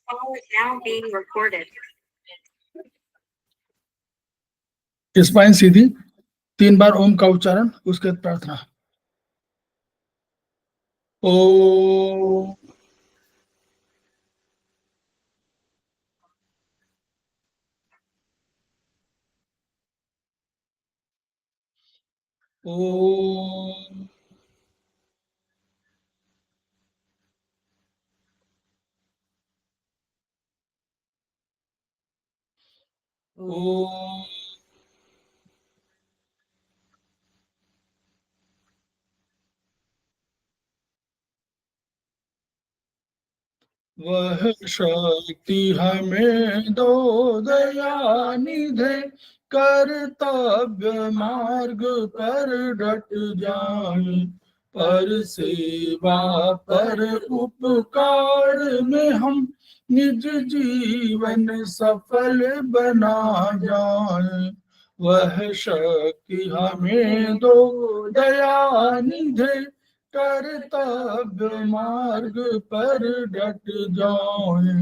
Call is now being recorded. Spine सीधी, 3 बार ओम का उच्चारण, उसके बाद प्रार्थना। ओ ओ ओ वह शक्ति हमें दो दयानिधे, कर्तव्य मार्ग पर डट जाए, पर सेवा पर उपकार में हम निज जीवन सफल बना जाए। वह शक्ति हमें दो दयानिधे, कर्तव्य मार्ग पर डट जाए।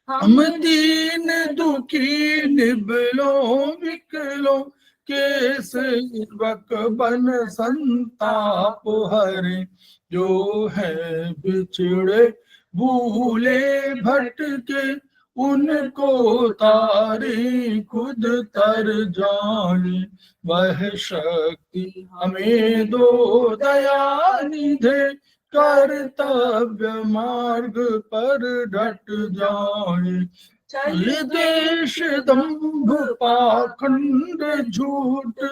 हम दीन दुखी निबलों विकलों के सेवक बन संताप हरे, जो है बिछड़े भूले भटके, उनको तारे खुद तर जाए। वह शक्ति हमें दो दयानिधे, कर्तव्य मार्ग पर डट जाए। ये देश दंभ पाखंड झूठ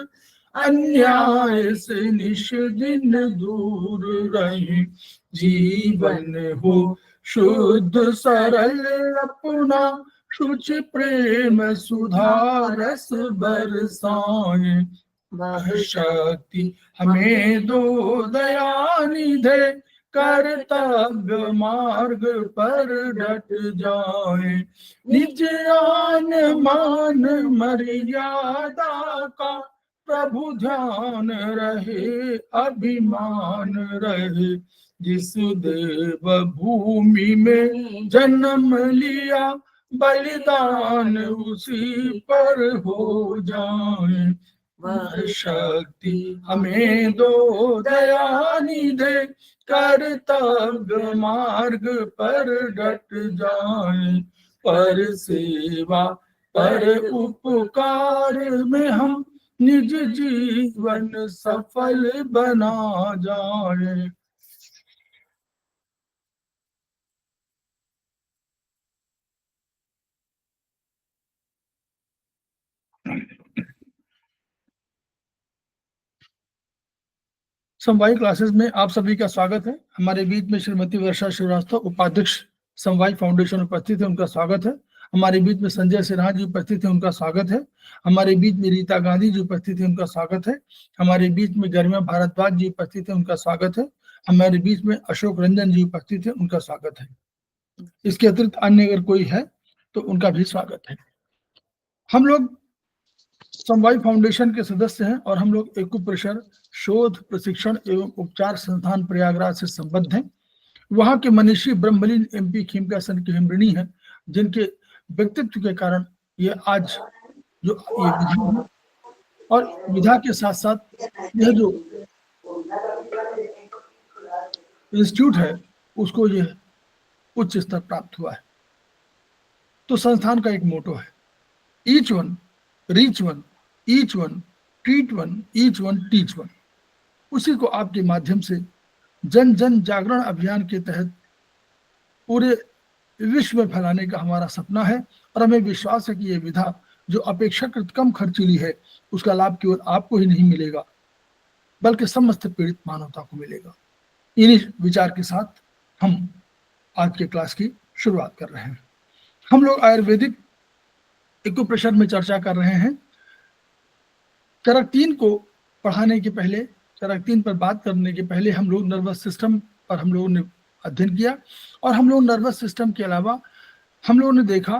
अन्याय से निश दिन दूर रहे, जीवन हो शुद्ध सरल अपना, शुचि प्रेम सुधा रस बरसाए। वह शक्ति हमें दो दयानिधे, कर्तव्य मार्ग पर डट जाए। निज आन मान मर्यादा का प्रभु ध्यान रहे, अभिमान रहे, जिस देव भूमि में जन्म लिया, बलिदान उसी पर हो जाए। वह शक्ति हमें दो दयानिधे, कर्तव्य मार्ग पर डट जाए, पर सेवा पर उपकार में हम निज जीवन सफल बना जाए। समवाय क्लासेस में आप सभी का स्वागत है। हमारे बीच में श्रीमती वर्षा श्रीवास्तव, उपाध्यक्ष समवाय फाउंडेशन, उपस्थित है, उनका स्वागत है। हमारे बीच में संजय सिन्हा जी उपस्थित है, उनका स्वागत है। हमारे बीच में रीता गांधी जी उपस्थित है, उनका स्वागत है। हमारे बीच में गरिमा भारद्वाज जी उपस्थित है, उनका स्वागत है। हमारे बीच में अशोक रंजन जी उपस्थित है, उनका स्वागत है। इसके अतिरिक्त अन्य अगर कोई है तो उनका भी स्वागत है। हम लोग समवाय फाउंडेशन के सदस्य हैं और हम लोग एक्यूप्रेशर शोध प्रशिक्षण एवं उपचार संस्थान प्रयागराज से संबद्ध हैं। वहां के मनीषी ब्रह्मलीन MP खीमकासन की हिमृणी है, जिनके व्यक्तित्व के कारण ये आज जो ये विधा है, और विधा के साथ साथ यह जो इंस्टीट्यूट है उसको यह उच्च स्तर प्राप्त हुआ है। तो संस्थान का एक मोटो है, each one reach one, each one treat one, each one teach one. उसी को आपके माध्यम से जन जन जागरण अभियान के तहत पूरे विश्व में फैलाने का हमारा सपना है। और हमें विश्वास है कि ये विधा जो अपेक्षाकृत कम खर्चीली है, उसका लाभ केवल आपको ही नहीं मिलेगा बल्कि समस्त पीड़ित मानवता को मिलेगा। इन्हीं विचार के साथ हम आज के क्लास की शुरुआत कर रहे हैं। हम लोग आयुर्वेदिक एक्यूप्रेशर में चर्चा कर रहे हैं। चरक 3 को पढ़ाने के पहले, चरक 3 पर बात करने के पहले हम लोग नर्वस सिस्टम पर हम लोगों ने अध्ययन किया। और हम लोग नर्वस सिस्टम के अलावा हम लोगों ने देखा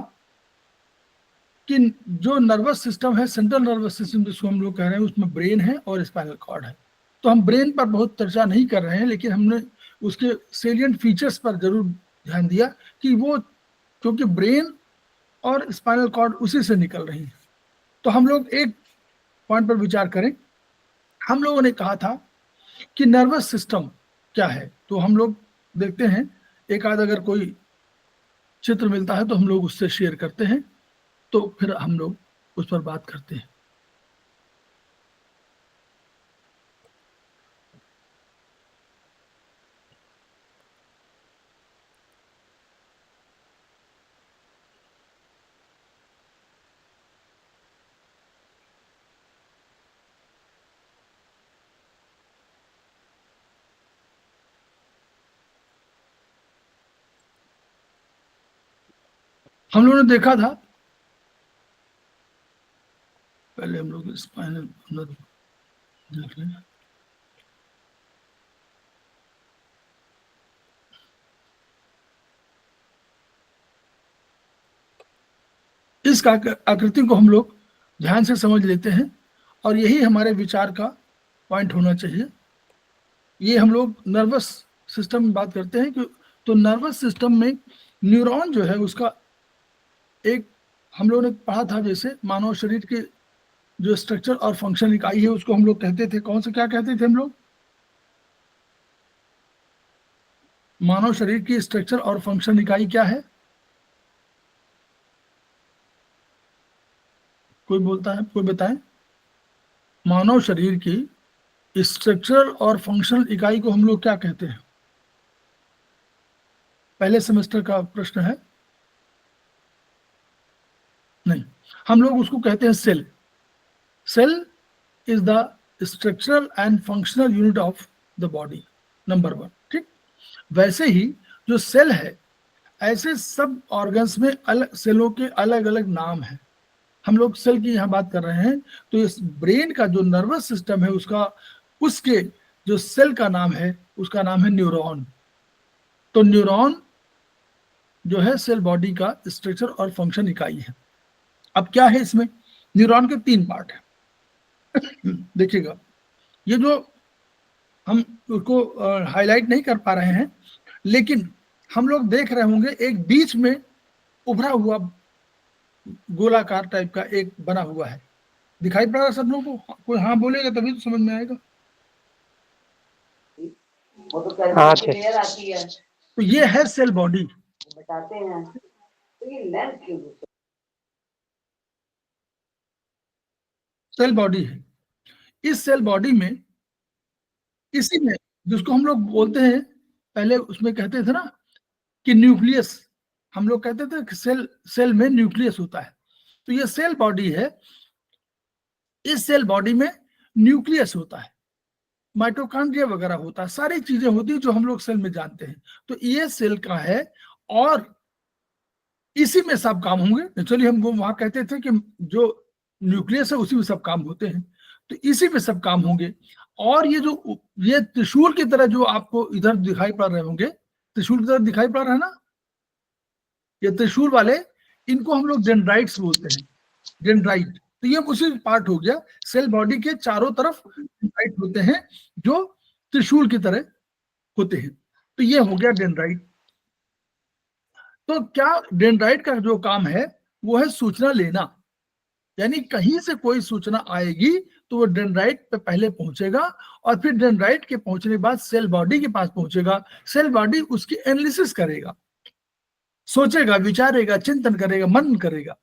कि जो नर्वस सिस्टम है, सेंट्रल नर्वस सिस्टम जिसको हम लोग कह रहे हैं, उसमें ब्रेन है और स्पाइनल कॉर्ड है। तो हम ब्रेन पर बहुत चर्चा नहीं कर रहे हैं, लेकिन हमने उसके सेलिएंट फीचर्स पर जरूर ध्यान दिया कि वो क्योंकि ब्रेन और स्पाइनल कॉर्ड उसी से निकल रही है। तो हम लोग एक पॉइंट पर विचार करें। हम लोगों ने कहा था कि नर्वस सिस्टम क्या है, तो हम लोग देखते हैं एक आध अगर कोई चित्र मिलता है तो हम लोग उससे शेयर करते हैं, तो फिर हम लोग उस पर बात करते हैं। हम लोगों ने देखा था, पहले हम लोग स्पाइनल नर्व देख लें। इस आकृति को हम लोग ध्यान से समझ लेते हैं और यही हमारे विचार का पॉइंट होना चाहिए। ये हम लोग नर्वस सिस्टम में बात करते हैं कि तो नर्वस सिस्टम में न्यूरॉन जो है उसका एक, हम लोगों ने पढ़ा था जैसे मानव शरीर के जो स्ट्रक्चर और फंक्शन इकाई है उसको हम लोग कहते थे, कौन सा क्या कहते थे हम लोग? मानव शरीर की स्ट्रक्चर और फंक्शन इकाई क्या है? कोई बोलता है, कोई बताएं। मानव शरीर की स्ट्रक्चर और फंक्शनल इकाई को हम लोग क्या कहते हैं? पहले सेमेस्टर का प्रश्न है। नहीं, हम लोग उसको कहते हैं cell. Cell is the structural and functional unit of the body, number 1। ठीक, वैसे ही जो सेल है, ऐसे सब ऑर्गन्स में अलग सेलों के अलग अलग नाम हैं। हम लोग सेल की यहाँ बात कर रहे हैं, तो इस ब्रेन का जो नर्वस सिस्टम है उसका, उसके जो सेल का नाम है उसका नाम है न्यूरॉन। तो न्यूरॉन जो है सेल बॉडी का स्ट्रक्चर और फंक्शन इकाई है। अब क्या है इसमें? न्यूरॉन के 3 पार्ट है। देखिएगा, ये जो हम उसको हाईलाइट नहीं कर पा रहे हैं, लेकिन हम लोग देख रहे होंगे एक बीच में उभरा हुआ गोलाकार टाइप का एक बना हुआ है, दिखाई पड़ रहा है सब लोगों को? कोई हाँ बोलेगा तभी तो समझ में आएगा। वो तो हाँ लेयर आती है, तो ये है सेल बॉडी। बताते हैं तो ये लेंथ क्यों? सेल बॉडी है। इस सेल बॉडी में, इसी में, जिसको हम लोग बोलते हैं, पहले उसमें कहते थे ना कि न्यूक्लियस, हम लोग कहते थे कि सेल में न्यूक्लियस होता है। तो ये सेल बॉडी है। इस सेल बॉडी में न्यूक्लियस होता है, माइटोकॉन्ड्रिया वगैरह होता है, सारी चीजें होती है जो हम लोग सेल में जानते हैं। तो ये सेल का है और इसी में सब काम होंगे। चलिए, हम वो वहां कहते थे कि जो न्यूक्लियस है उसी में सब काम होते हैं, तो इसी में सब काम होंगे। और ये त्रिशूल की तरह जो आपको इधर दिखाई पड़ रहे होंगे, त्रिशूल की तरह दिखाई पड़ रहा है ना, ये त्रिशूल वाले, इनको हम लोग डेंड्राइट्स बोलते हैं, डेंड्राइट। तो ये उसी पार्ट हो गया। सेल बॉडी के चारों तरफ डेंड्राइट होते हैं जो त्रिशूल की तरह होते हैं, तो ये हो गया डेंड्राइट। तो क्या डेंड्राइट का जो काम है वो है सूचना लेना, यानी कहीं से कोई सूचना आएगी तो वो डेंड्राइट पे पहले पहुंचेगा और फिर डेंड्राइट के पहुंचने के बाद सेल बॉडी के पास पहुंचेगा। सेल बॉडी उसकी एनालिसिस करेगा, सोचेगा, विचारेगा, चिंतन करेगा, मनन करेगा।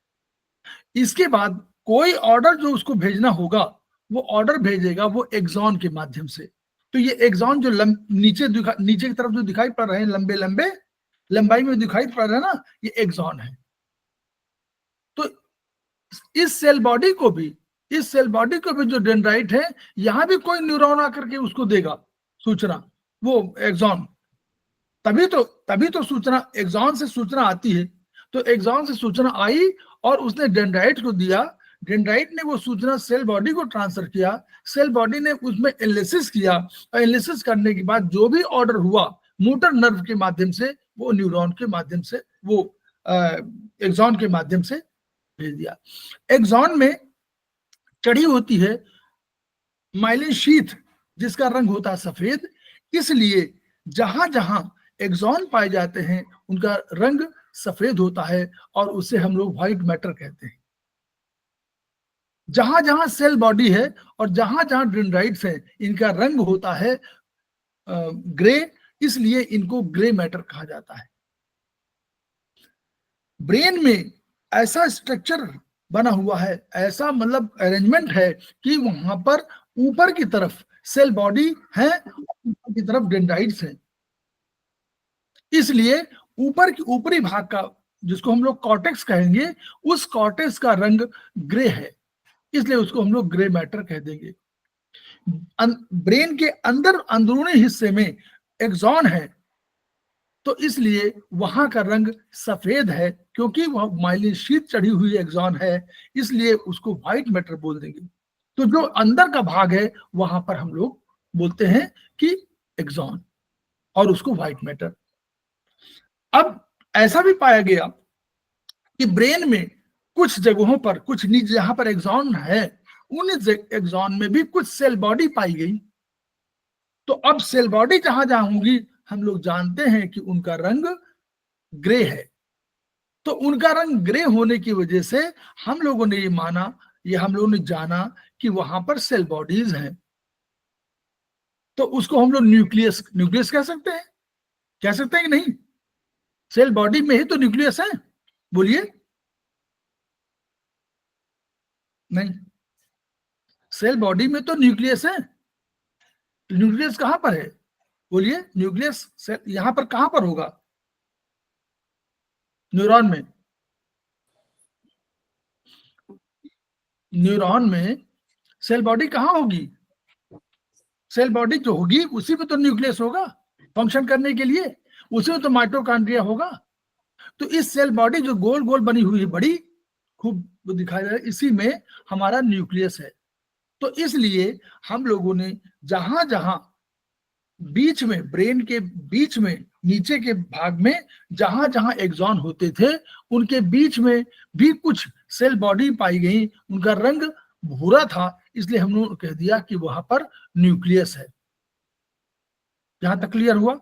इसके बाद कोई ऑर्डर जो उसको भेजना होगा वो ऑर्डर भेजेगा वो एक्सॉन के माध्यम से। तो ये एक्सॉन जो नीचे की तरफ जो दिखाई पड़ रहे हैं, लंबे लंबे लंबाई में दिखाई पड़ रहा है ना, ये एक्सॉन है। तो इस सेल बॉडी को भी जो डेंड्राइट है, यहां भी कोई न्यूरॉन आकर के उसको देगा सूचना, वो एक्सॉन। तभी तो सूचना एक्सॉन से सूचना आती है। तो एक्सॉन से सूचना आई और उसने डेंड्राइट को दिया, डेंड्राइट ने वो सूचना सेल बॉडी को ट्रांसफर किया, सेल बॉडी ने उसमें एनालिसिस किया, और एनालिसिस करने के बाद जो भी ऑर्डर हुआ मोटर नर्व के माध्यम से, वो न्यूरॉन के माध्यम से, वो एक्सॉन के माध्यम से भेज दिया। एक्सॉन में चढ़ी होती है माइलिन शीथ, जिसका रंग होता है सफेद। इसलिए जहां जहां एक्सॉन पाए जाते हैं उनका रंग सफेद होता है और उसे हम लोग व्हाइट मैटर कहते हैं। जहां जहां सेल बॉडी है और जहां जहां डेंड्राइट्स है, इनका रंग होता है ग्रे, इसलिए इनको ग्रे मैटर कहा जाता है। ब्रेन में ऐसा स्ट्रक्चर बना हुआ है, ऐसा मतलब अरेंजमेंट है कि वहां पर ऊपर की तरफ सेल बॉडी है, ऊपर की तरफ डेंड्राइट्स है। इसलिए ऊपर की ऊपरी भाग का, जिसको हम लोग कॉर्टेक्स कहेंगे, उस कॉर्टेक्स का रंग ग्रे है, इसलिए उसको हम लोग ग्रे मैटर कह देंगे। ब्रेन के अंदर अंदरूनी हिस्से में एक्सॉन है, तो इसलिए वहां का रंग सफेद है, क्योंकि वह माइलिन शीट चढ़ी हुई एक्सॉन है, इसलिए उसको व्हाइट मैटर बोल देंगे। तो जो अंदर का भाग है वहां पर हम लोग बोलते हैं कि एक्सॉन, और उसको व्हाइट मैटर। अब ऐसा भी पाया गया कि ब्रेन में कुछ जगहों पर, कुछ नीचे जहां पर एक्सॉन है, उन एक्सॉन में भी कुछ सेल बॉडी पाई गई। तो अब सेल बॉडी जहां जहां होंगी, हम लोग जानते हैं कि उनका रंग ग्रे है। तो उनका रंग ग्रे होने की वजह से हम लोगों ने ये माना, ये हम लोगों ने जाना कि वहां पर सेल बॉडीज हैं। तो उसको हम लोग न्यूक्लियस न्यूक्लियस कह सकते हैं कि नहीं? सेल बॉडी में ही तो न्यूक्लियस है, बोलिए। नहीं, सेल बॉडी में तो न्यूक्लियस है। न्यूक्लियस कहां पर है, बोलिए? न्यूक्लियस यहां पर कहां पर होगा? न्यूरॉन में। न्यूरॉन में सेल बॉडी कहां होगी? सेल बॉडी जो होगी उसी में तो न्यूक्लियस होगा फंक्शन करने के लिए, उसी में तो माइटोकॉन्ड्रिया होगा। तो इस सेल बॉडी जो गोल गोल बनी हुई है, बड़ी खूब दिखाई दे रहा है, इसी में हमारा न्यूक्लियस है। तो इसलिए हम लोगों ने जहां जहां बीच में, ब्रेन के बीच में, नीचे के भाग में जहां जहां एक्सॉन होते थे, उनके बीच में भी कुछ सेल बॉडी पाई गई, उनका रंग भूरा था, इसलिए हम लोग कह दिया कि वहां पर न्यूक्लियस है। यहां तक क्लियर हुआ?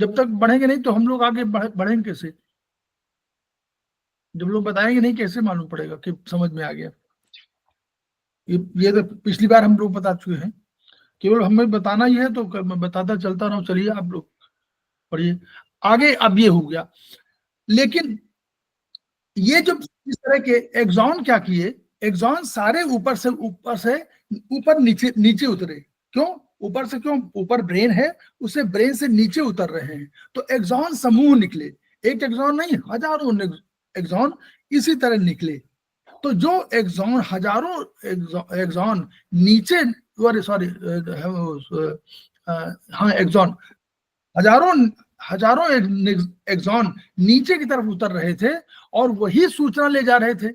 जब तक बढ़ेंगे नहीं तो हम लोग आगे बढ़ेंगे कैसे? जब लोग बताएंगे नहीं कैसे मालूम पड़ेगा कि समझ में आ गया? ये तो पिछली बार हम लोग बता चुके हैं, केवल हमें बताना ही है, तो मैं बताता चलता रहा हूं। चलिए आप लोग पढ़िए आगे। अब ये हो गया, लेकिन ये जो इस तरह के एक्सॉन क्या किए, एक्सॉन सारे ऊपर से ऊपर नीचे नीचे उतरे। क्यों ऊपर से? क्यों? ऊपर ब्रेन है, उसे ब्रेन से नीचे उतर रहे हैं, तो एक्सॉन समूह निकले। एक एक्सॉन नहीं, हजारों एक्सॉन इसी तरह निकले। तो जो एक्सॉन, हजारों एक्सॉन नीचे, सॉरी, हाँ एक्सॉन, हजारों एक्सॉन नीचे की तरफ उतर रहे थे और वही सूचना ले जा रहे थे।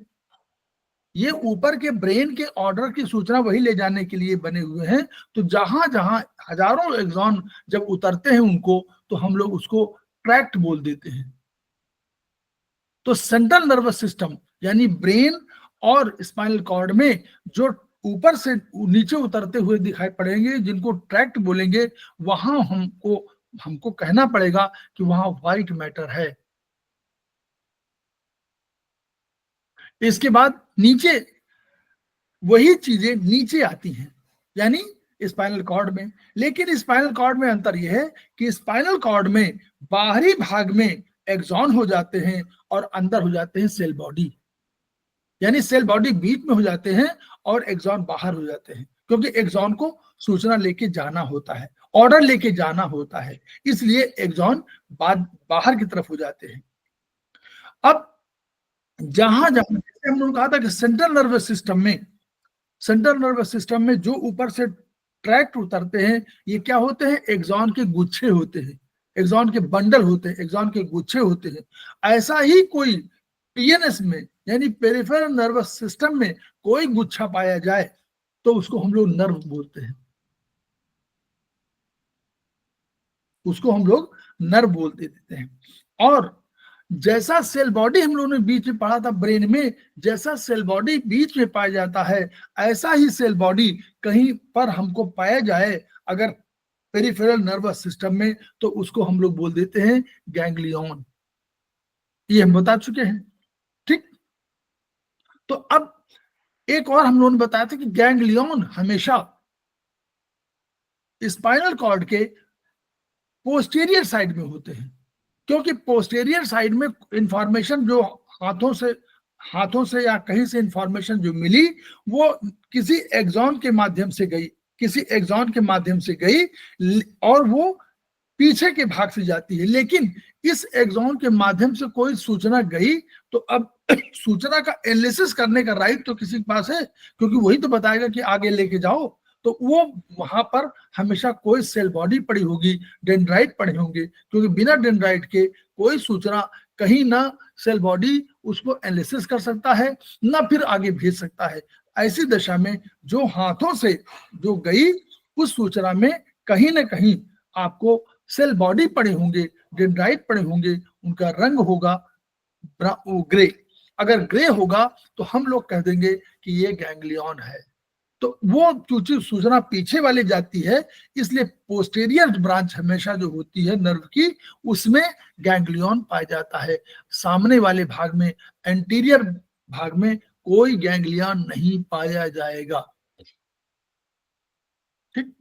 ये ऊपर के ब्रेन के ऑर्डर की सूचना वही ले जाने के लिए बने हुए हैं। तो जहां जहां हजारों एक्सॉन जब उतरते हैं उनको, तो हम लोग उसको ट्रैक्ट बोल देते हैं। तो सेंट्रल नर्वस सिस्टम यानी ब्रेन और स्पाइनल कॉर्ड में जो ऊपर से नीचे उतरते हुए दिखाई पड़ेंगे, जिनको ट्रैक्ट बोलेंगे, वहां हमको कहना पड़ेगा कि वहां व्हाइट मैटर है। इसके बाद नीचे वही चीजें नीचे आती हैं, यानी स्पाइनल कॉर्ड में। लेकिन स्पाइनल कॉर्ड में अंतर यह है कि स्पाइनल कॉर्ड में बाहरी भाग में एक्सॉन हो जाते हैं और अंदर हो जाते हैं सेल बॉडी। यानी सेल बॉडी बीच में हो जाते हैं और एक्सॉन बाहर हो जाते हैं, क्योंकि एक्सॉन को सूचना लेके जाना होता है, ऑर्डर लेके जाना होता है, इसलिए एक्सॉन बाहर की तरफ हो जाते हैं। अब जहां जहां, जैसे हम लोगों ने कहा था कि सेंट्रल नर्वस सिस्टम में जो ऊपर से ट्रैक्ट उतरते हैं, ये क्या होते हैं? एक्सॉन के गुच्छे होते हैं, एक्सॉन के बंडल होते हैं, एक्सॉन के गुच्छे होते हैं। ऐसा ही कोई पीएनएस में यानी पेरिफेरल नर्वस सिस्टम में कोई गुच्छा पाया जाए तो उसको हम लोग नर्व बोलते हैं, उसको हम लोग नर्व बोल देते हैं। और जैसा सेल बॉडी हम लोगों ने बीच में पढ़ा था ब्रेन में, जैसा सेल बॉडी बीच में पाया जाता है, ऐसा ही सेल बॉडी कहीं पर हमको पाया जाए अगर पेरिफेरल नर्वस सिस्टम में, तो उसको हम लोग बोल देते हैं गैंग्लियन। ये हम बता चुके हैं, ठीक। तो अब एक और हम लोगों ने बताया था कि गैंग्लियन हमेशा स्पाइनल कॉर्ड के पोस्टीरियर साइड में होते हैं, क्योंकि पोस्टीरियर साइड में इंफॉर्मेशन जो हाथों से या कहीं से इंफॉर्मेशन जो मिली वो किसी एक्सॉन के माध्यम से गई, और वो पीछे के भाग से जाती है। लेकिन इस एक्सॉन के माध्यम से कोई सूचना गई तो अब सूचना का एनालिसिस करने का राइट तो किसी के पास है, क्योंकि वही तो बताएगा कि आगे लेके जाओ। तो वो वहां पर हमेशा कोई सेल बॉडी पड़ी होगी, डेंड्राइट पड़े होंगे, क्योंकि बिना डेंड्राइट के कोई सूचना कहीं ना सेल बॉडी उसको एनालिसिस कर सकता है ना फिर आगे भेज सकता है। ऐसी दशा में जो हाथों से जो गई उस सूचना में कहीं ना कहीं आपको सेल बॉडी पड़े होंगे, डेंड्राइट पड़े होंगे, उनका रंग होगा ग्रे। अगर ग्रे होगा तो हम लोग कह देंगे कि ये गैंग्लियन है। तो वो क्योंकि सूचना पीछे वाले जाती है, इसलिए पोस्टीरियर ब्रांच हमेशा जो होती है नर्व की, उसमें गैंग्लियन पाया जाता है। सामने वाले भाग में, एंटीरियर भाग में कोई गैंग्लियन नहीं पाया जाएगा, ठीक।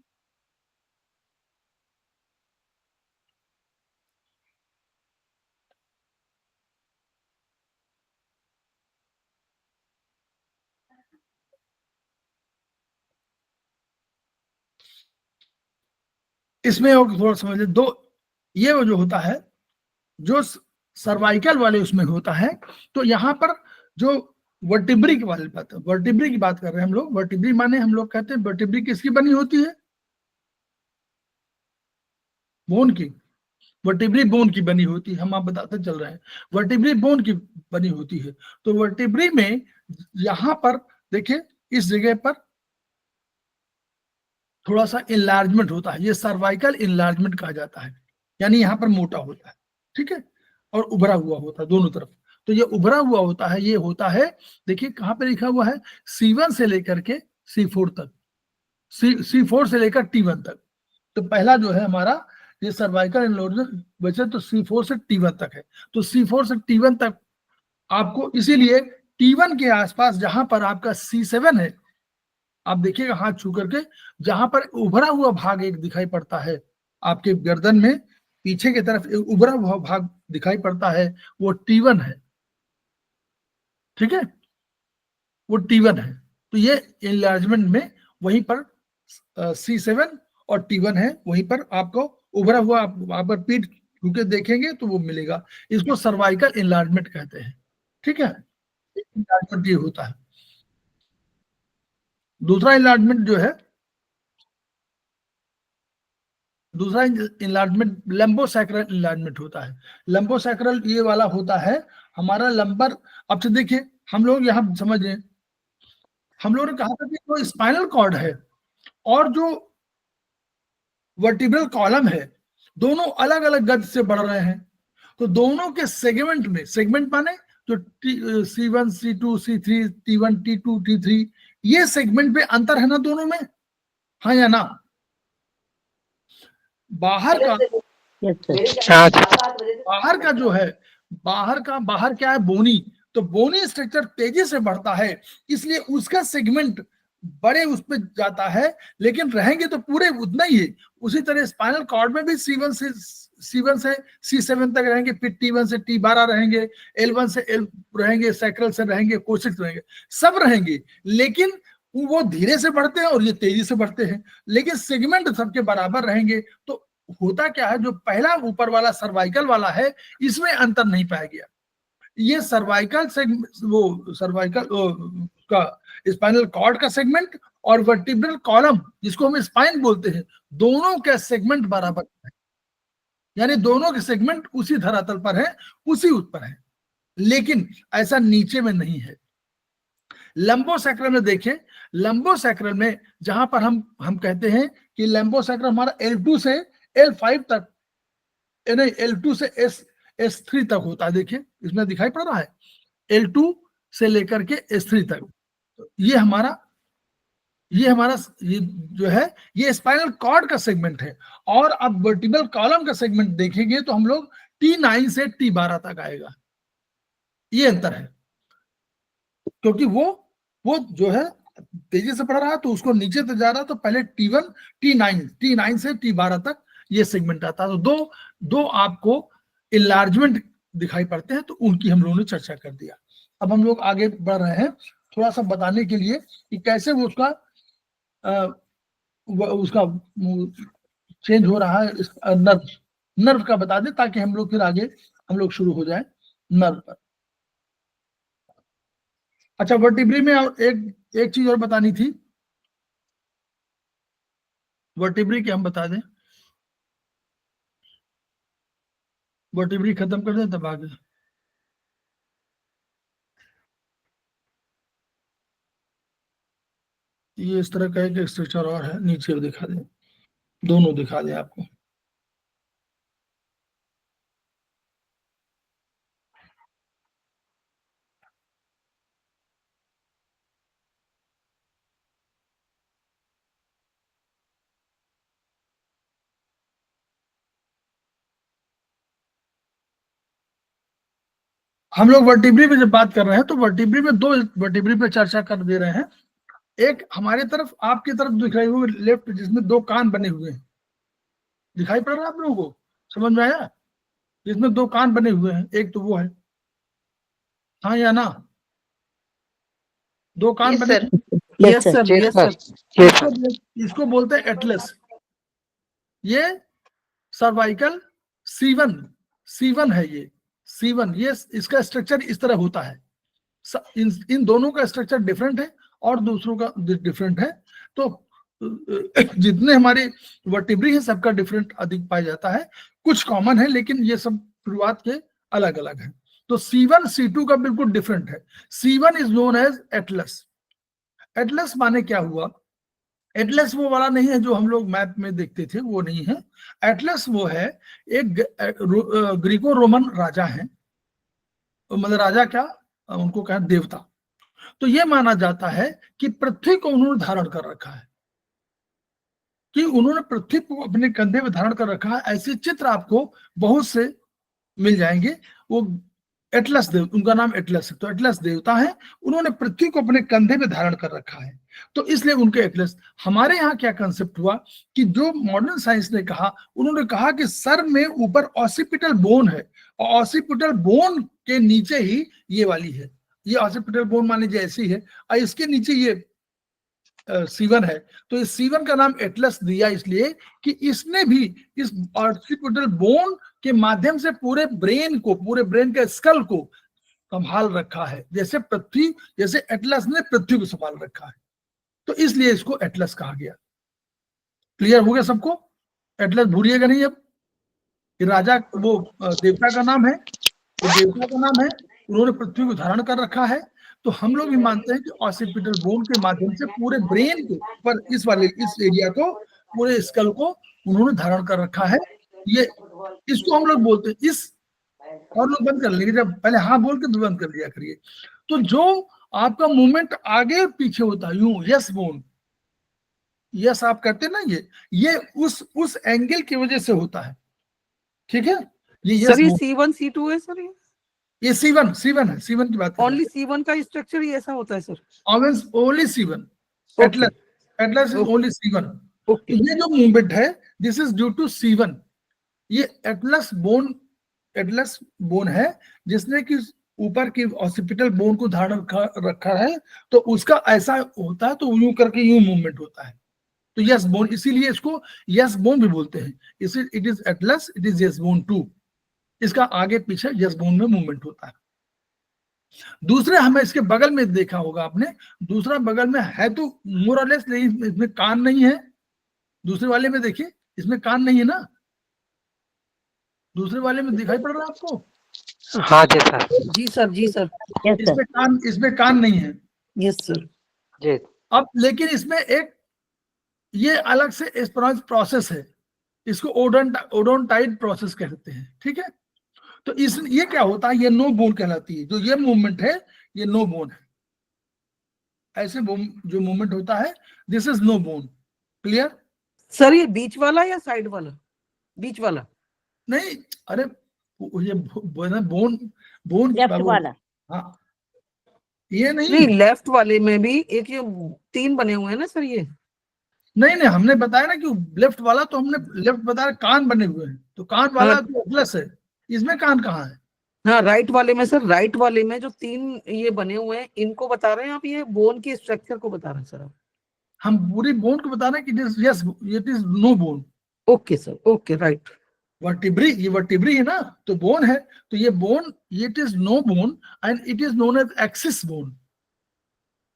इसमें और थोड़ा समझ ले, दो ये वो जो होता है, जो सर्वाइकल वाले उसमें होता है, तो यहाँ पर जो वर्टिब्री की बात कर रहे हैं हम लोग। वर्टिब्री माने हम लोग कहते हैं वर्टिब्री किसकी बनी होती है? बोन की। वर्टिब्री बोन की बनी होती है, हम आप बताते चल रहे हैं, वर्टिब्री बोन की बनी होती है। तो वर्टिब्री में यहां पर देखिए, इस जगह पर थोड़ा सा इनलार्जमेंट होता है, ये सर्वाइकल इनलार्जमेंट कहा जाता है, यानी यहाँ पर मोटा होता है, ठीक है, और उभरा हुआ होता है दोनों तरफ। तो ये उभरा हुआ होता है, ये होता है, देखिए कहाँ पे लिखा हुआ है, C1 से लेकर के C4 तक, C4 से लेकर T1 तक। तो पहला जो है हमारा ये सर्वाइकल इनलार्जमेंट वैसे तो C4 से T1 तक है। तो C4 से T1 तक आपको, इसीलिए T1 के आसपास जहां पर आपका C7 है, आप देखिएगा हाथ छू करके, जहां पर उभरा हुआ भाग एक दिखाई पड़ता है आपके गर्दन में, पीछे की तरफ एक उभरा हुआ भाग दिखाई पड़ता है, वो T1 है, ठीक है, वो T1 है। तो ये इनलार्जमेंट में वहीं पर C7 और T1 है, वहीं पर आपको उभरा हुआ, आप पर पीठ छू के देखेंगे तो वो मिलेगा। इसको सर्वाइकल इनलार्जमेंट कहते हैं, ठीक है। इनलार्जमेंट ये होता है। दूसरा इनलार्जमेंट जो है, दूसरा इनलार्जमेंट लंबोसैक्रल इनलार्जमेंट होता है। लंबोसैक्रल ये वाला होता है हमारा लंबर। अब से देखिए, हम लोग यहाँ समझें, हम लोगों ने कहा था कि जो स्पाइनल कॉर्ड है और जो वर्टिब्रल कॉलम है, दोनों अलग अलग गति से बढ़ रहे हैं। तो दोनों के सेगमेंट में, सेगमेंट माने जो C1 C2 C3 T1 T2 T3, ये सेगमेंट पे अंतर है ना दोनों में, हाँ या ना? बाहर का बाहर का जो है, बाहर क्या है, बोनी। तो बोनी स्ट्रक्चर तेजी से बढ़ता है, इसलिए उसका सेगमेंट बड़े उस पर जाता है, लेकिन रहेंगे तो पूरे उतना ही है। उसी तरह स्पाइनल कॉर्ड में भी C1 से C7 तक रहेंगे, फिर T1 से T12 रहेंगे, L1 से L रहेंगे, सैक्रल से रहेंगे, कोशिक्स रहेंगे, सब रहेंगे, लेकिन वो धीरे से बढ़ते हैं और ये तेजी से बढ़ते हैं, लेकिन सेगमेंट सबके बराबर रहेंगे। तो होता क्या है, जो पहला ऊपर वाला सर्वाइकल वाला है, इसमें अंतर नहीं पाया गया। ये सर्वाइकल वो सर्वाइकल का स्पाइनल कॉर्ड का सेगमेंट और वर्टिब्रल कॉलम जिसको हम स्पाइन बोलते हैं, दोनों के सेगमेंट बराबर है, यानी दोनों के सेगमेंट उसी धरातल पर है, उसी ऊपर है, लेकिन ऐसा नीचे में नहीं है। लंबोसैक्रल में देखें, लंबोसैक्रल में जहां पर हम कहते हैं कि लंबोसैक्रल हमारा L2 से L5 तक, नहीं L2 से S3 तक होता है। देखिए इसमें दिखाई पड़ रहा है L2 से लेकर के S3 तक। ये हमारा ये जो है, ये स्पाइनल कॉर्ड का सेगमेंट है। और अब वर्टिब्रल कॉलम का सेगमेंट देखेंगे तो हम लोग T9 से T12 तक आएगा। ये अंतर है, क्योंकि वो जो है तेजी से बढ़ रहा है तो उसको नीचे तक जा रहा है, तो पहले T1 T9 से T12 तक ये सेगमेंट आता है। तो दो आपको इनलार्जमेंट दिखाई पड़ते हैं, तो उनकी हम लोगों ने चर्चा कर दिया। अब हम लोग आगे बढ़ रहे हैं थोड़ा सा बताने के लिए कि कैसे वो उसका चेंज हो रहा है। नर्व का बता दें ताकि हम लोग फिर आगे हम लोग शुरू हो जाए नर्व पर। अच्छा, वर्टिब्री में एक चीज और बतानी थी, वर्टिब्री के हम बता दें, वर्टिब्री खत्म कर दें तब आगे। ये इस तरह का एक स्ट्रक्चर और है, नीचे दिखा दें, दोनों दिखा दें आपको। हम लोग वर्टिब्री में जब बात कर रहे हैं तो वर्टिब्री में दो वर्टिब्री पे चर्चा कर दे रहे हैं। एक हमारे तरफ, आपकी तरफ दिख रही होगी लेफ्ट, जिसमें दो कान बने हुए हैं, दिखाई पड़ रहा है आप लोगों को, समझ में आया? जिसमें दो कान बने हुए हैं, एक तो वो है, हाँ या ना? दो कान बने, यस सर, यस सर। इसको बोलते हैं एटलस। ये सर्वाइकल C1 है, ये C1, ये इसका स्ट्रक्चर इस तरह होता है। इन दोनों का स्ट्रक्चर डिफरेंट है और दूसरों का डिफरेंट है। तो जितने हमारे वर्टिब्री है सबका डिफरेंट अधिक पाया जाता है, कुछ कॉमन है लेकिन ये सब शुरुआत के अलग अलग है। तो C1 C2 का बिल्कुल डिफरेंट है। C1 is known as atlas. Atlas माने क्या हुआ? एटलस वो वाला नहीं है जो हम लोग मैप में देखते थे, वो नहीं है। एटलस वो है, एक ग्रीको रोमन राजा है, मतलब राजा क्या, उनको कहें देवता। तो ये माना जाता है कि पृथ्वी को उन्होंने धारण कर रखा है, कि उन्होंने पृथ्वी को अपने कंधे पे धारण कर रखा है। ऐसे चित्र आपको बहुत से मिल जाएंगे। वो एटलस देव, उनका नाम एटलस है, तो एटलस देवता है, उन्होंने पृथ्वी को अपने कंधे पे धारण कर रखा है, तो इसलिए उनके एटलस। हमारे यहाँ क्या कंसेप्ट हुआ कि जो मॉडर्न साइंस ने कहा, उन्होंने कहा कि सर में ऊपर ऑसिपिटल बोन है, और ऑसिपिटल बोन के नीचे ही ये वाली है, ये ऑसिपिटल बोन मान लीजिए ऐसी है, और इसके नीचे ये C1 है। तो इस C1 का नाम एटलस दिया इसलिए कि इसने भी इस ऑसिपिटल बोन के माध्यम से पूरे ब्रेन के स्कल को संभाल रखा है, जैसे एटलस ने पृथ्वी को संभाल रखा है, तो इसलिए इसको एटलस कहा गया। क्लियर हो गया सबको? एटलस भूलिएगा नहीं। अब ये राजा, वो देवता का नाम है, उन्होंने पृथ्वी को धारण कर रखा है। तो हम लोग भी मानते हैं कि ऑसिपिटल बोन के माध्यम से पूरे ब्रेन को, पर इस एरिया को, पूरे स्कल को उन्होंने धारण कर रखा है। ये इसको हम लोग बोलते हैं, इस, और लोग बंद कर लीजिए, जब पहले हाँ बोल के बंद कर लिया करिए। तो जो आपका मूवमेंट आगे पीछे होता है, यूं यस बोन, यस आप करते ना, ये उस एंगल की वजह से होता है, ठीक है? ये सर ये C1 C2 है सर, ये C1 है, C1 की बात कर रहे हैं। ओनली C1 का स्ट्रक्चर ही ऐसा होता है sir? Only C1, Atlas is only C1। तो ये जो मूवमेंट है, this is due to C1। ये एटलस बोन है जिसने कि ऊपर की ऑसिपिटल बोन को धारण रखा है, तो उसका ऐसा होता है, तो यूं करके यूं मूवमेंट होता है, तो यस बोन, इसीलिए इसको यस बोन भी बोलते हैं। It is Atlas, it is yes bone 2, इसका आगे पीछे यस बोन में मूवमेंट होता है। दूसरे हमें इसके बगल में देखा होगा आपने, दूसरा बगल में है तो मोर और लेस, लेकिन इसमें कान नहीं है। दूसरे वाले में देखिए, इसमें कान नहीं है ना, दूसरे वाले में दिखाई पड़ रहा है आपको? हाँ जी सर, जी सर। इसमें कान नहीं है। यस सर जी। अब लेकिन इसमें एक ये अलग से प्रोसेस है, इसको ओडोंटाइड प्रोसेस कहते हैं, ठीक है? तो ये क्या होता है, ये नो बोन कहलाती है। जो ये मूवमेंट है, ये नो बोन है। ऐसे जो मूवमेंट होता है, this is no bone. Clear sir? ये बीच वाला या साइड वाला? बीच वाला नहीं, अरे ये बोन लेफ्ट वाला, हाँ, ये नहीं नहीं, लेफ्ट वाले में भी एक ये 3 बने हुए हैं ना सर ये। नहीं नहीं, हमने बताया ना कि लेफ्ट वाला तो हमने लेफ्ट बताया, कान बने हुए हैं, तो कान वाला हाँ। तो एटलस है, इसमें कान कहाँ है? हाँ, राइट वाले में सर, राइट वाले में जो 3 ये बने हुए हैं, इनको बता रहे हैं आप, ये बोन की स्ट्रक्चर को बता रहे हैं सर आप? हम पूरी बोन को बता रहे हैं कि yes it is no bone. Okay sir, okay, right. Vertebrae, ये वर्टिब्री है ना, तो बोन है, तो ये bone it is no bone and it is known as axis bone.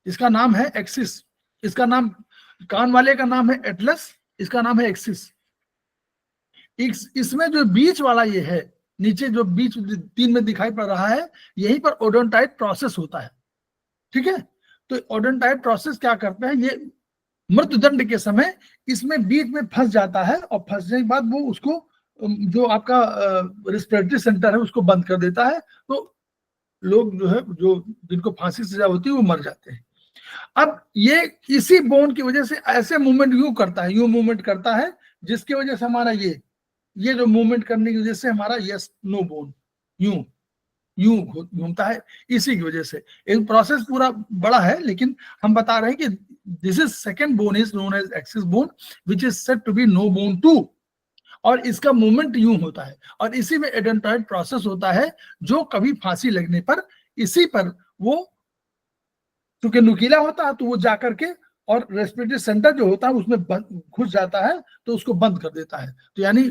इसका नाम है एक्सिस, इसका नाम, कान वाले का नाम है एटलस, इसका नाम है एक्सिस। इसमें जो बीच वाला ये है, नीचे जो बीच 3 में दिखाई पड़ रहा है, यहीं पर ओडोंटाइट प्रोसेस होता है। ठीक है, तो ओडोंटाइट प्रोसेस क्या करते हैं, ये मृत्युदंड के समय इसमें बीच में फंस जाता है, और फंसने के बाद वो उसको जो आपका रेस्पिरेटरी सेंटर है उसको बंद कर देता है, तो लोग जो है, जो जिनको फांसी सजा होती है वो मर जाते हैं। अब ये इसी बोन की वजह से ऐसे मूवमेंट यूं करता है, यूं मूवमेंट करता है, जिसकी वजह से हमारा ये जो मूवमेंट करने की वजह से हमारा यस नो बोन यूं यूं घूमता है, इसी की वजह से। एक प्रोसेस पूरा बड़ा है, लेकिन हम बता रहे हैं कि this is second bone is known as axis bone which is said to be no bone 2, और इसका मूवमेंट यूं होता है, और इसी में एडेंटॉइड प्रोसेस होता है, जो कभी फांसी लगने पर इसी पर वो, क्योंकि नुकीला होता है तो वो जाकर के और रेस्पिरेटरी सेंटर जो होता है उसमें घुस जाता है, तो उसको बंद कर देता है। तो यानी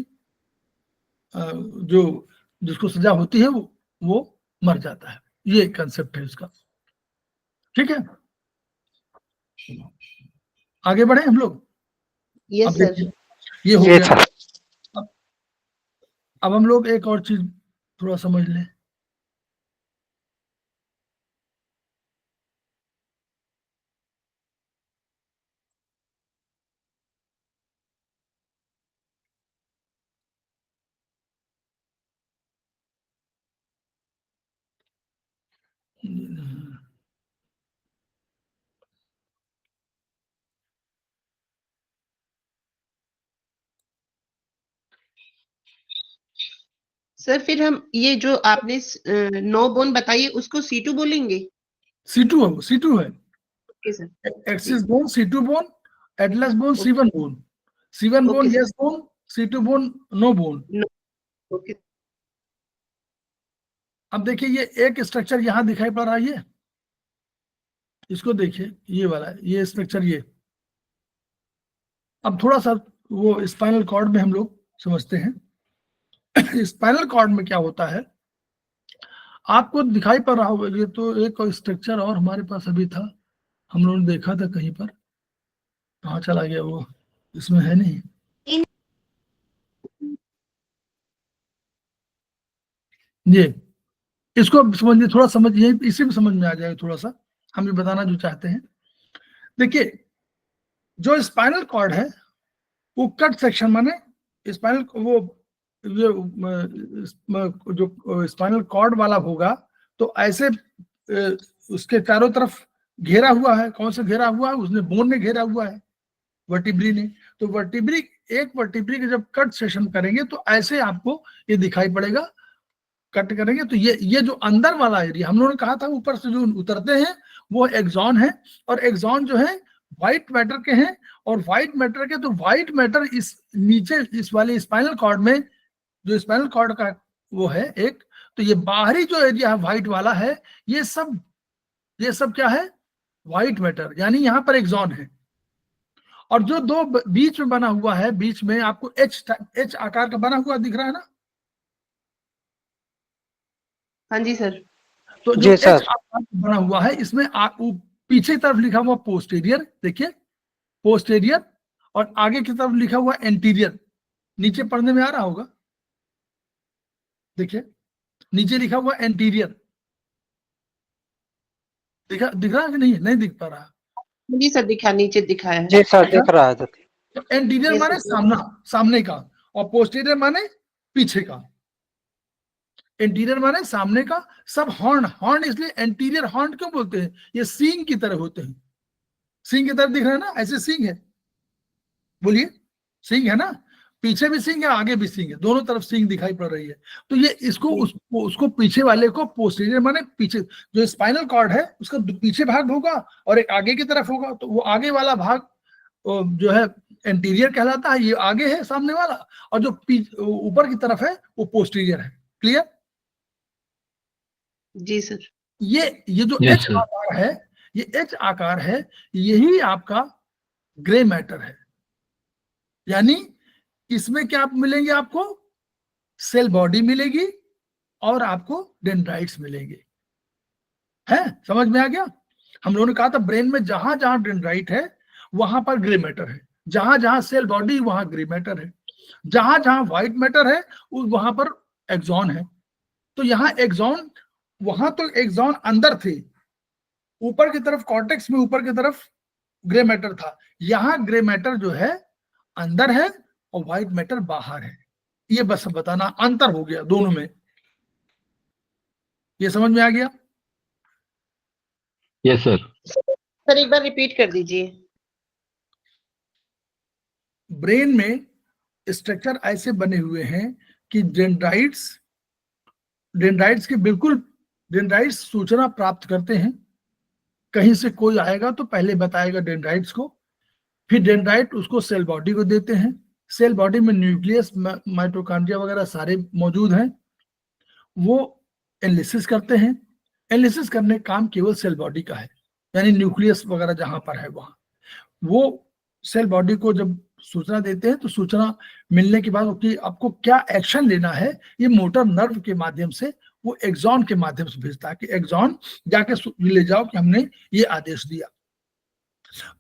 जो जिसको सजा होती है वो मर जाता है। ये कंसेप्ट है इसका। ठीक है, आगे बढ़े हम लोग। यस अब सर। देखिए, ये हो जी गया। सर। अब हम लोग एक और चीज थोड़ा समझ लें। सर फिर हम ये जो आपने 9 बोन बताइए उसको C2 बोलेंगे? C2 है, C2 है, okay sir. Axis bone C2 bone, atlas bone C1 bone, C1 bone okay sir. Yes bone, C2 bone no bone. Okay. अब देखिए, ये एक स्ट्रक्चर यहां दिखाई पड़ रहा है, ये इसको देखिए, ये वाला, ये स्ट्रक्चर, ये। अब थोड़ा सा वो स्पाइनल कॉर्ड में हम लोग समझते हैं। स्पाइनल कॉर्ड में क्या होता है, आपको दिखाई पड़ रहा होगा, ये तो एक स्ट्रक्चर और हमारे पास अभी था, हम लोगों ने देखा था कहीं पर, कहाँ चला गया वो, इसमें है नहीं। ये इसको समझिए, थोड़ा समझिए, इसी में समझ में आ जाएगा थोड़ा सा, हम ये बताना जो चाहते हैं। देखिए, जो स्पाइनल कॉर्ड है वो कट सेक्शन, माने स्पाइनल, वो ये जो स्पाइनल कॉर्ड वाला होगा, तो ऐसे उसके चारों तरफ घेरा हुआ है। कौन सा घेरा हुआ है? उसने बोन ने घेरा हुआ है, वर्टिब्री ने। तो वर्टिब्री, एक वर्टिब्री के जब कट सेशन करेंगे तो ऐसे आपको ये दिखाई पड़ेगा। कट करेंगे तो ये जो अंदर वाला एरिया, हम लोगों ने कहा था ऊपर से जो उतरते हैं वो एक्सॉन है, और एक्सॉन जो है व्हाइट मैटर के हैं, और व्हाइट मैटर के, तो व्हाइट मैटर इस नीचे इस वाले स्पाइनल कॉर्ड में, जो स्पाइनल कॉर्ड का वो है एक, तो ये बाहरी जो एरिया है व्हाइट वाला है, ये सब क्या है? व्हाइट मैटर, यानी यहाँ पर एक्सॉन है। और जो दो बीच में बना हुआ है, बीच में आपको एच आकार का बना हुआ दिख रहा है ना, हाँ जी सर। तो जो जी एच सर। आकार का बना हुआ है, इसमें पीछे की तरफ लिखा हुआ पोस्टीरियर, देखिए पोस्टीरियर, और आगे की तरफ लिखा हुआ एंटीरियर। नीचे पढ़ने में आ रहा होगा, देखिए नीचे लिखा हुआ एंटीरियर, दिख रहा है कि नहीं दिख पा रहा? जी सर, दिखा, नीचे दिखाया है। जी सर, दिख रहा है। तो एंटीरियर Yes, माने sir. सामने का, और पोस्टीरियर माने पीछे का। एंटीरियर माने सामने का। सब हॉर्न इसलिए एंटीरियर हॉर्न क्यों बोलते हैं? ये सींग की तरह होते हैं, सींग की तरह दिख रहा है ना, ऐसे सींग है, बोलिए सींग है ना, पीछे भी सींग है, आगे भी सींग है, दोनों तरफ सींग दिखाई पड़ रही है। तो ये इसको उसको पीछे वाले को पोस्टीरियर माने पीछे, जो स्पाइनल कॉर्ड है उसका पीछे भाग होगा और एक आगे की तरफ होगा। तो वो आगे वाला भाग जो है एंटीरियर कहलाता है, ये आगे है सामने वाला, और जो ऊपर की तरफ है वो पोस्टीरियर है। क्लियर? जी सर। ये जो Yes, एच sir. आकार है, ये एच आकार है, यही आपका ग्रे मैटर है। यानी इसमें क्या मिलेंगे आपको? सेल बॉडी मिलेगी और आपको डेंड्राइट्स मिलेंगे। है, समझ में आ गया? हम लोगों ने कहा था ब्रेन में जहां जहां डेंड्राइट है वहां पर ग्रे मैटर है, जहां जहां सेल बॉडी वहां ग्रे मैटर है, जहां जहां व्हाइट मैटर है वहां पर एक्सॉन है। तो यहाँ एक्सॉन, वहां तो एक्सॉन अंदर थे, ऊपर की तरफ कॉर्टेक्स में ऊपर की तरफ ग्रे मैटर था, यहाँ ग्रे मैटर जो है अंदर है और व्हाइट मैटर बाहर है। ये बस बताना, अंतर हो गया दोनों में। ये समझ में आ गया? Yes, sir. सर एक बार रिपीट कर दीजिए। ब्रेन में स्ट्रक्चर ऐसे बने हुए हैं कि डेंड्राइट्स के बिल्कुल, डेंड्राइट्स सूचना प्राप्त करते हैं। कहीं से कोई आएगा तो पहले बताएगा डेंड्राइट्स को, फिर डेंड्राइट उसको सेल बॉडी को देते हैं। सेल बॉडी में न्यूक्लियस, माइटोकॉन्ड्रिया वगैरह सारे मौजूद हैं। वो एनालिसिस करते हैं। एनालिसिस करने का काम केवल सेल बॉडी का है, यानी न्यूक्लियस वगैरह जहां पर है वहां। वो सेल बॉडी को जब सूचना देते हैं तो सूचना मिलने के बाद कि आपको क्या एक्शन लेना है, ये मोटर नर्व के माध्यम से, वो एक्सॉन के माध्यम से भेजता है कि एक्सॉन जाके ले जाओ कि हमने ये आदेश दिया।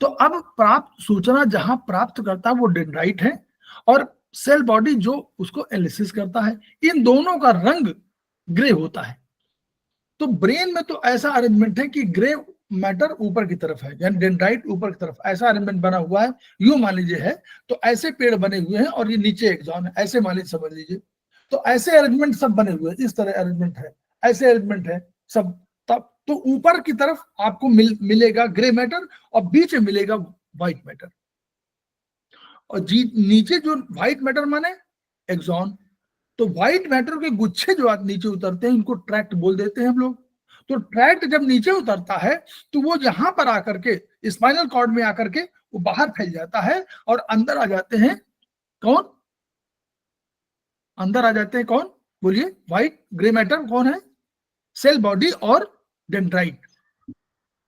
तो अब प्राप्त सूचना जहां प्राप्त करता है वो डेंड्राइट है, और सेल बॉडी जो उसको एनालिसिस करता है। इन दोनों का रंग ग्रे होता है। तो ब्रेन में तो ऐसा अरेंजमेंट है कि ग्रे मैटर ऊपर की तरफ है, यानी डेंड्राइट ऊपर की तरफ, ऐसा अरेंजमेंट बना हुआ है। यूं मान लीजिए है, तो ऐसे पेड़ बने हुए हैं और ये नीचे एक्सॉन है, ऐसे मान लीजिए, समझ लीजिए। तो ऐसे अरेंजमेंट सब बने हुए हैं, इस तरह अरेंजमेंट है, ऐसे अरेंजमेंट है सब। तब तो ऊपर की तरफ आपको मिलेगा ग्रे मैटर और बीच में मिलेगा व्हाइट मैटर, और नीचे जो व्हाइट मैटर माने एक्सॉन। तो व्हाइट मैटर के गुच्छे जो नीचे उतरते हैं इनको ट्रैक्ट बोल देते हैं हम लोग। तो ट्रैक्ट जब नीचे उतरता है तो वो यहां पर आकर के स्पाइनल कॉर्ड में आकर के वो बाहर फैल जाता है और अंदर आ जाते हैं कौन? अंदर आ जाते हैं कौन? बोलिए। व्हाइट ग्रे मैटर कौन है? सेल बॉडी और डेंड्राइट।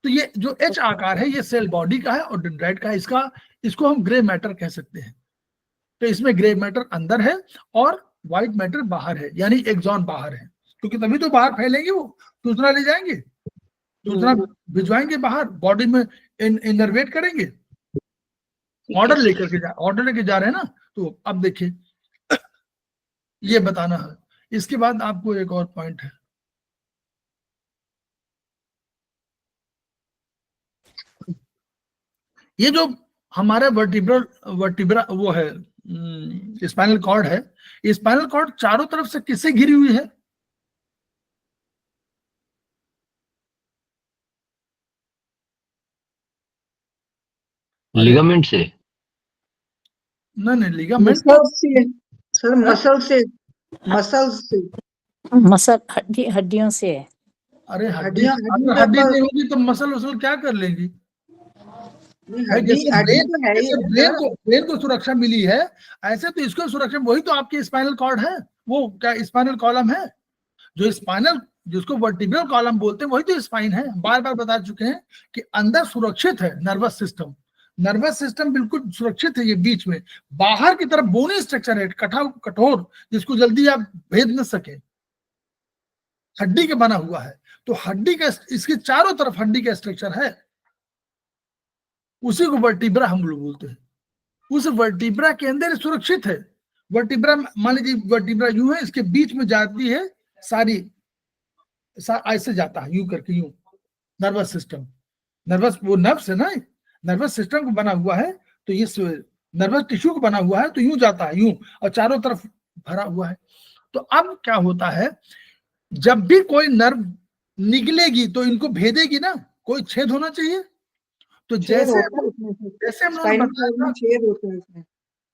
तो ये जो एच आकार है ये सेल बॉडी का है और डेंड्राइट का है। इसको हम ग्रे मैटर कह सकते हैं। तो इसमें ग्रे मैटर अंदर है और व्हाइट मैटर बाहर है, यानी एक्सॉन बाहर है, क्योंकि तभी तो बाहर फैलेंगे, वो सूचना ले जाएंगे, सूचना भिजवाएंगे बाहर, बॉडी में इनर्वेट करेंगे, ऑर्डर लेके जा रहे हैं ना। तो अब देखिए ये बताना है। इसके बाद आपको एक और पॉइंट है, ये जो हमारे वर्टिब्रा वो है, स्पाइनल कॉर्ड है, ये स्पाइनल कॉर्ड चारों तरफ से किससे घिरी हुई है? लिगामेंट से। नहीं, लिगामेंट सर मसल से मसल हड्डियों से है। अरे हड्डी नहीं होगी तो मसल वसल क्या कर लेंगी? ब्रेन को सुरक्षा मिली है, ऐसे तो इसको सुरक्षा, वही तो आपकी स्पाइनल कॉर्ड है। वो क्या स्पाइनल कॉलम है? जो स्पाइनल, जिसको वर्टिब्रल कॉलम बोलते हैं, वही तो स्पाइन है। बार बार बता चुके हैं कि अंदर सुरक्षित है नर्वस सिस्टम। नर्वस सिस्टम बिल्कुल सुरक्षित है। ये बीच में बाहर की तरफ बोनी स्ट्रक्चर है, कठोर, जिसको जल्दी आप भेद न सके, हड्डी का बना हुआ है। तो हड्डी का, इसके चारों तरफ हड्डी का स्ट्रक्चर है, उसी को वर्टिब्रा हम लोग बोलते हैं। उस वर्टिब्रा के अंदर सुरक्षित है। वर्टिब्रा, मान लीजिए वर्टिब्रा यूं है, इसके बीच में जाती है सारी, ऐसे जाता है यूं करके, यूं नर्वस सिस्टम, नर्वस वो नर्व्स है ना, नर्वस सिस्टम को बना हुआ है। तो ये नर्वस टिश्यू को बना हुआ है, तो यूं जाता है यूं, और चारों तरफ भरा हुआ है। तो अब क्या होता है, जब भी कोई नर्व निकलेगी तो इनको भेदेगी ना, कोई छेद होना चाहिए। तो जैसे हम लोग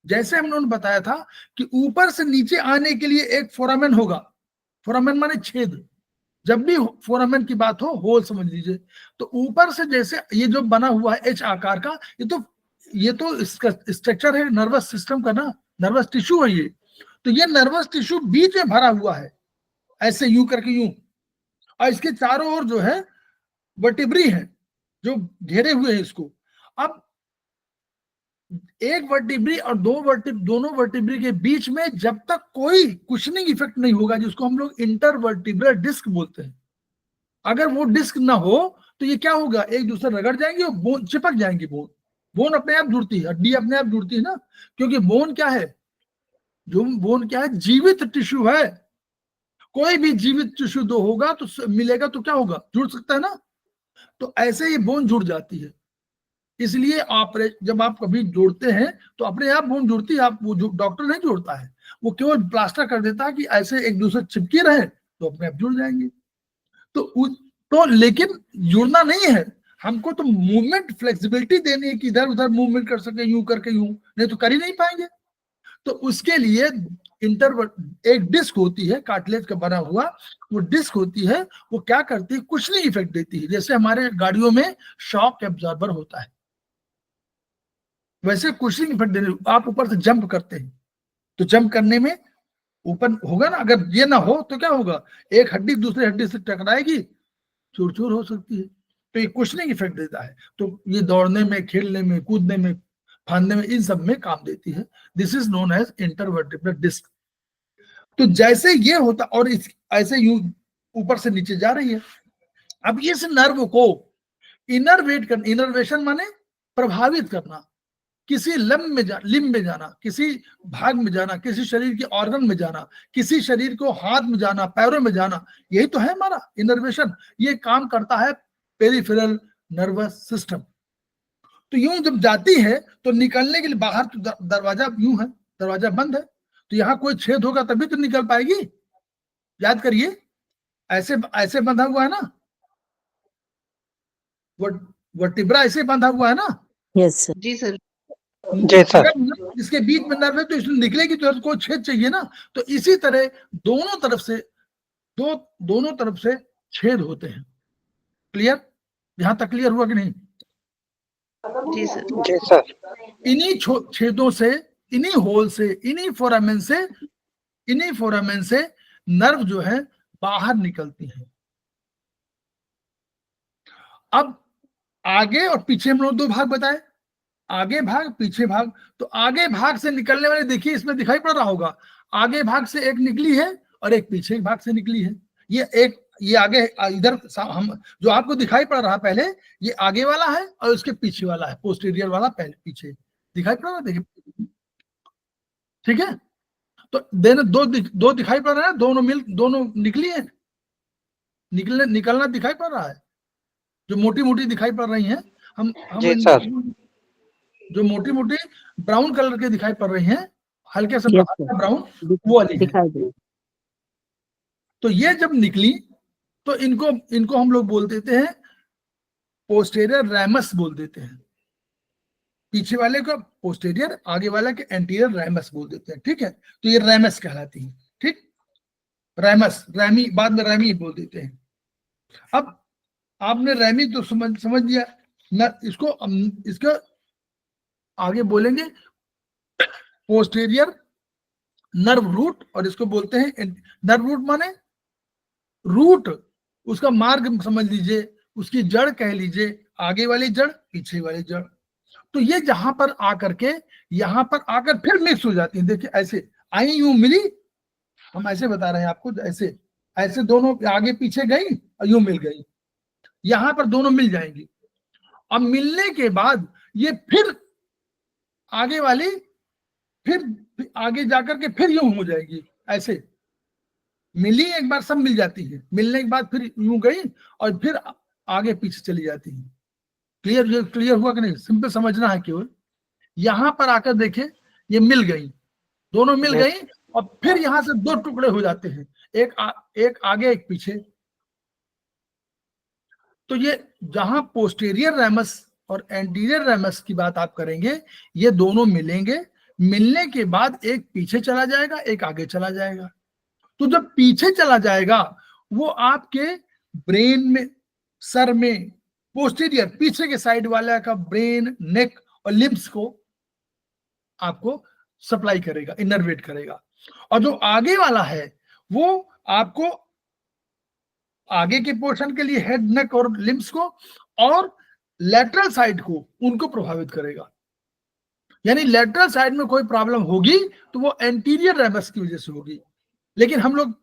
जैसे हम लोगों ने बताया था कि ऊपर से नीचे आने के लिए एक फोरामेन होगा, फोरामेन माने छेद, जब भी फोरामेन की बात हो होल समझ लीजिए। तो ऊपर से जैसे ये जो बना हुआ है एच आकार का, ये तो इसका स्ट्रक्चर है नर्वस सिस्टम का ना, नर्वस टिश्यू है ये। तो ये नर्वस टिश्यू बीच में भरा हुआ है ऐसे यूं करके यूं, और इसके चारों ओर जो है वर्टिब्री है जो घेरे हुए हैं इसको। अब एक वर्टिब्री और दोनों वर्टिब्री के बीच में जब तक कोई कुशनिंग इफेक्ट नहीं होगा, जिसको हम लोग इंटरवर्टिब्रल डिस्क बोलते हैं, अगर वो डिस्क ना हो तो ये क्या होगा, एक दूसरे रगड़ जाएंगे और बोन चिपक जाएंगे। बोन अपने आप जुड़ती है, हड्डी अपने आप जुड़ती है ना, क्योंकि बोन क्या है, जो बोन क्या है, जीवित टिश्यू है। कोई भी जीवित टिश्यू दो होगा तो मिलेगा तो क्या होगा, जुड़ सकता है ना। तो ऐसे ही बोन जुड़ जाती है। इसलिए जब आप कभी जोड़ते हैं तो अपने आप बोन जुड़ती है, आप वो डॉक्टर नहीं जोड़ता है, वो केवल प्लास्टर कर देता है कि ऐसे एक दूसरे चिपके रहे तो अपने आप जुड़ जाएंगे। तो लेकिन जुड़ना नहीं है हमको, तो मूवमेंट फ्लेक्सिबिलिटी देनी है कि इधर उधर मूवमेंट कर सके, यूं करके यूं, नहीं तो कर ही नहीं पाएंगे। तो उसके लिए एक डिस्क होती है कार्टिलेज का बना हुआ, वो डिस्क होती है, वो क्या करती है, कुशनिंग इफेक्ट देती है। जैसे हमारे गाड़ियों में शॉक एब्जॉर्बर होता है, वैसे कुशनिंग इफेक्ट देने, आप ऊपर से जंप करते हैं तो जंप करने में ऊपर होगा ना, अगर ये ना हो तो क्या होगा, एक हड्डी दूसरी हड्डी से टकराएगी, चूर चूर हो सकती है। तो ये कुशनिंग इफेक्ट देता है। तो ये दौड़ने में, खेलने में, कूदने में, फांदने में, इन सब में काम देती है। This is known as intervertebral disc. तो जैसे ये होता और ऐसे यूं ऊपर से नीचे जा रही है। अब इस नर्व को इनर्वेशन माने प्रभावित करना, किसी लिम्ब में जाना, किसी भाग में जाना, किसी शरीर के ऑर्गन में जाना, किसी शरीर को हाथ में जाना, पैरों में जाना, यही तो है हमारा इनर्वेशन। ये काम करता है पेरिफेरल नर्वस सिस्टम। तो यूं जब जाती है तो निकलने के लिए बाहर तो दरवाजा यूं है, दरवाजा बंद है, तो यहां कोई छेद होगा तभी तो निकल पाएगी। याद करिए, ऐसे बंधा हुआ है ना, वर्टिब्रा ऐसे बंधा हुआ है ना। Yes sir. जी सर। जी सर। अगर इसके बीच में नर्व है तो इसमें निकलेगी तो कोई छेद चाहिए ना। तो इसी तरह दोनों तरफ से छेद होते हैं। क्लियर, यहां तक क्लियर हुआ कि नहीं? जी सर। जी सर। इन्हीं छेदों से, इन्हीं होल से, इन्हीं फोरामेन से नर्व जो है बाहर निकलती है। अब आगे और पीछे हम लोग दो भाग बताए, आगे भाग पीछे भाग। तो आगे भाग से निकलने वाले देखिए इसमें दिखाई पड़ रहा होगा, आगे भाग से एक निकली है और एक पीछे भाग से निकली है। ये आगे इधर हम जो आपको दिखाई पड़ रहा पहले, ये आगे वाला है और उसके पीछे वाला है, पोस्टीरियर वाला पहले पीछे दिखाई पड़ रहा, देखिए ठीक है। तो दो दिखाई पड़ रहा है, दोनों निकली है, निकलना दिखाई पड़ रहा है, जो मोटी मोटी दिखाई पड़ रही हैं। हम जी सर। जो मोटी मोटी ब्राउन कलर के दिखाई पड़ रही हैं, हल्के से Yes, sir. ब्राउन, वो वाली है। दिखाई दे। तो ये जब निकली तो इनको हम लोग बोल देते हैं पोस्टेरियर रैमस बोल देते हैं। पीछे वाले को पोस्टेरियर, आगे वाले के एंटीरियर रैमस बोल देते हैं। ठीक है, तो ये रैमस कहलाती है। ठीक, रैमस, रैमी बाद में रैमी बोल देते हैं। अब आपने रैमी तो समझ लिया ना, इसको आगे बोलेंगे पोस्टेरियर नर्व रूट, और इसको बोलते हैं नर्व रूट माने रूट, उसका मार्ग समझ लीजिए, उसकी जड़ कह लीजिए, आगे वाली जड़ पीछे वाली जड़। तो ये जहां पर आकर के यहां पर आकर फिर मिक्स हो जाती है। देखिए ऐसे आई यूं मिली, हम ऐसे बता रहे हैं आपको, ऐसे दोनों आगे पीछे गई और यूं मिल गई, यहां पर दोनों मिल जाएंगी। अब मिलने के बाद ये फिर आगे वाली फिर आगे जाकर के फिर यूं हो जाएगी, ऐसे मिली एक बार सब मिल जाती है, मिलने के बाद फिर यूं गई और फिर आगे पीछे चली जाती है। क्लियर हुआ कि नहीं? सिंपल समझना है केवल। यहां पर आकर देखे ये मिल गई, दोनों मिल गई और फिर यहां से दो टुकड़े हो जाते हैं, एक आगे एक पीछे। तो ये जहां पोस्टीरियर रैमस और एंटीरियर रैमस की बात आप करेंगे, ये दोनों मिलेंगे, मिलने के बाद एक पीछे चला जाएगा, एक आगे चला जाएगा। तो जब पीछे चला जाएगा वो आपके ब्रेन में, सर में, पोस्टीरियर पीछे के साइड वाला का ब्रेन, नेक और लिम्स को आपको सप्लाई करेगा, इनर्वेट करेगा। और जो आगे वाला है वो आपको आगे के पोर्शन के लिए हेड, नेक और लिम्स को, और लेटरल साइड को, उनको प्रभावित करेगा। यानी लेटरल साइड में कोई प्रॉब्लम होगी तो वो एंटीरियर रेमस की वजह से होगी, लेकिन हम लोग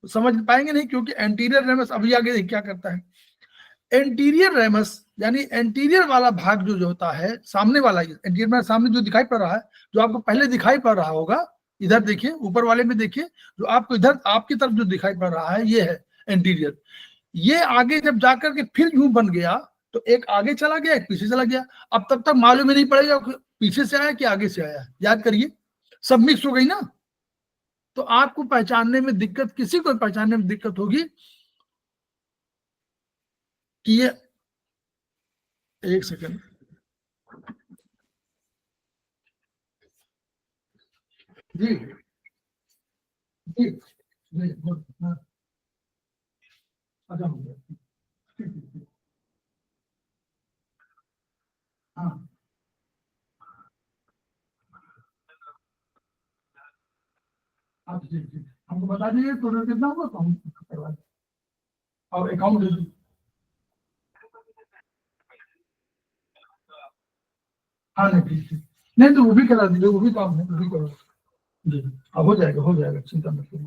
समझ पाएंगे नहीं, क्योंकि एंटीरियर रेमस अभी आगे क्या करता है। एंटीरियर रेमस यानी एंटीरियर वाला भाग जो होता है, सामने वाला, एंटीरियर में सामने जो दिखाई पड़ रहा है, जो आपको पहले दिखाई पड़ रहा होगा, इधर देखिए, ऊपर वाले में देखिए, जो आपको इधर आपकी तरफ जो दिखाई पड़ रहा है ये है एंटीरियर। ये आगे जब जाकर के फिर यूं बन गया तो एक आगे चला गया, एक पीछे चला गया। अब तब तक मालूम ही नहीं पड़ेगा पीछे से आया कि आगे से आया। याद करिए, सब मिक्स हो गई ना, तो आपको पहचानने में दिक्कत, किसी को पहचानने में दिक्कत होगी कि ये, एक सेकंड, जी जी जी, हाँ, अच्छा हो गया, हाँ आप जी जी हमको बता दीजिए टोटल कितना होगा तो हम करवा दें, और अकाउंट दे दीजिए। हाँ नहीं ठीक ठीक, नहीं तो वो भी करा दीजिए, वो भी काम है, वो भी करो जी। अब हो जाएगा, चिंता मत करिए।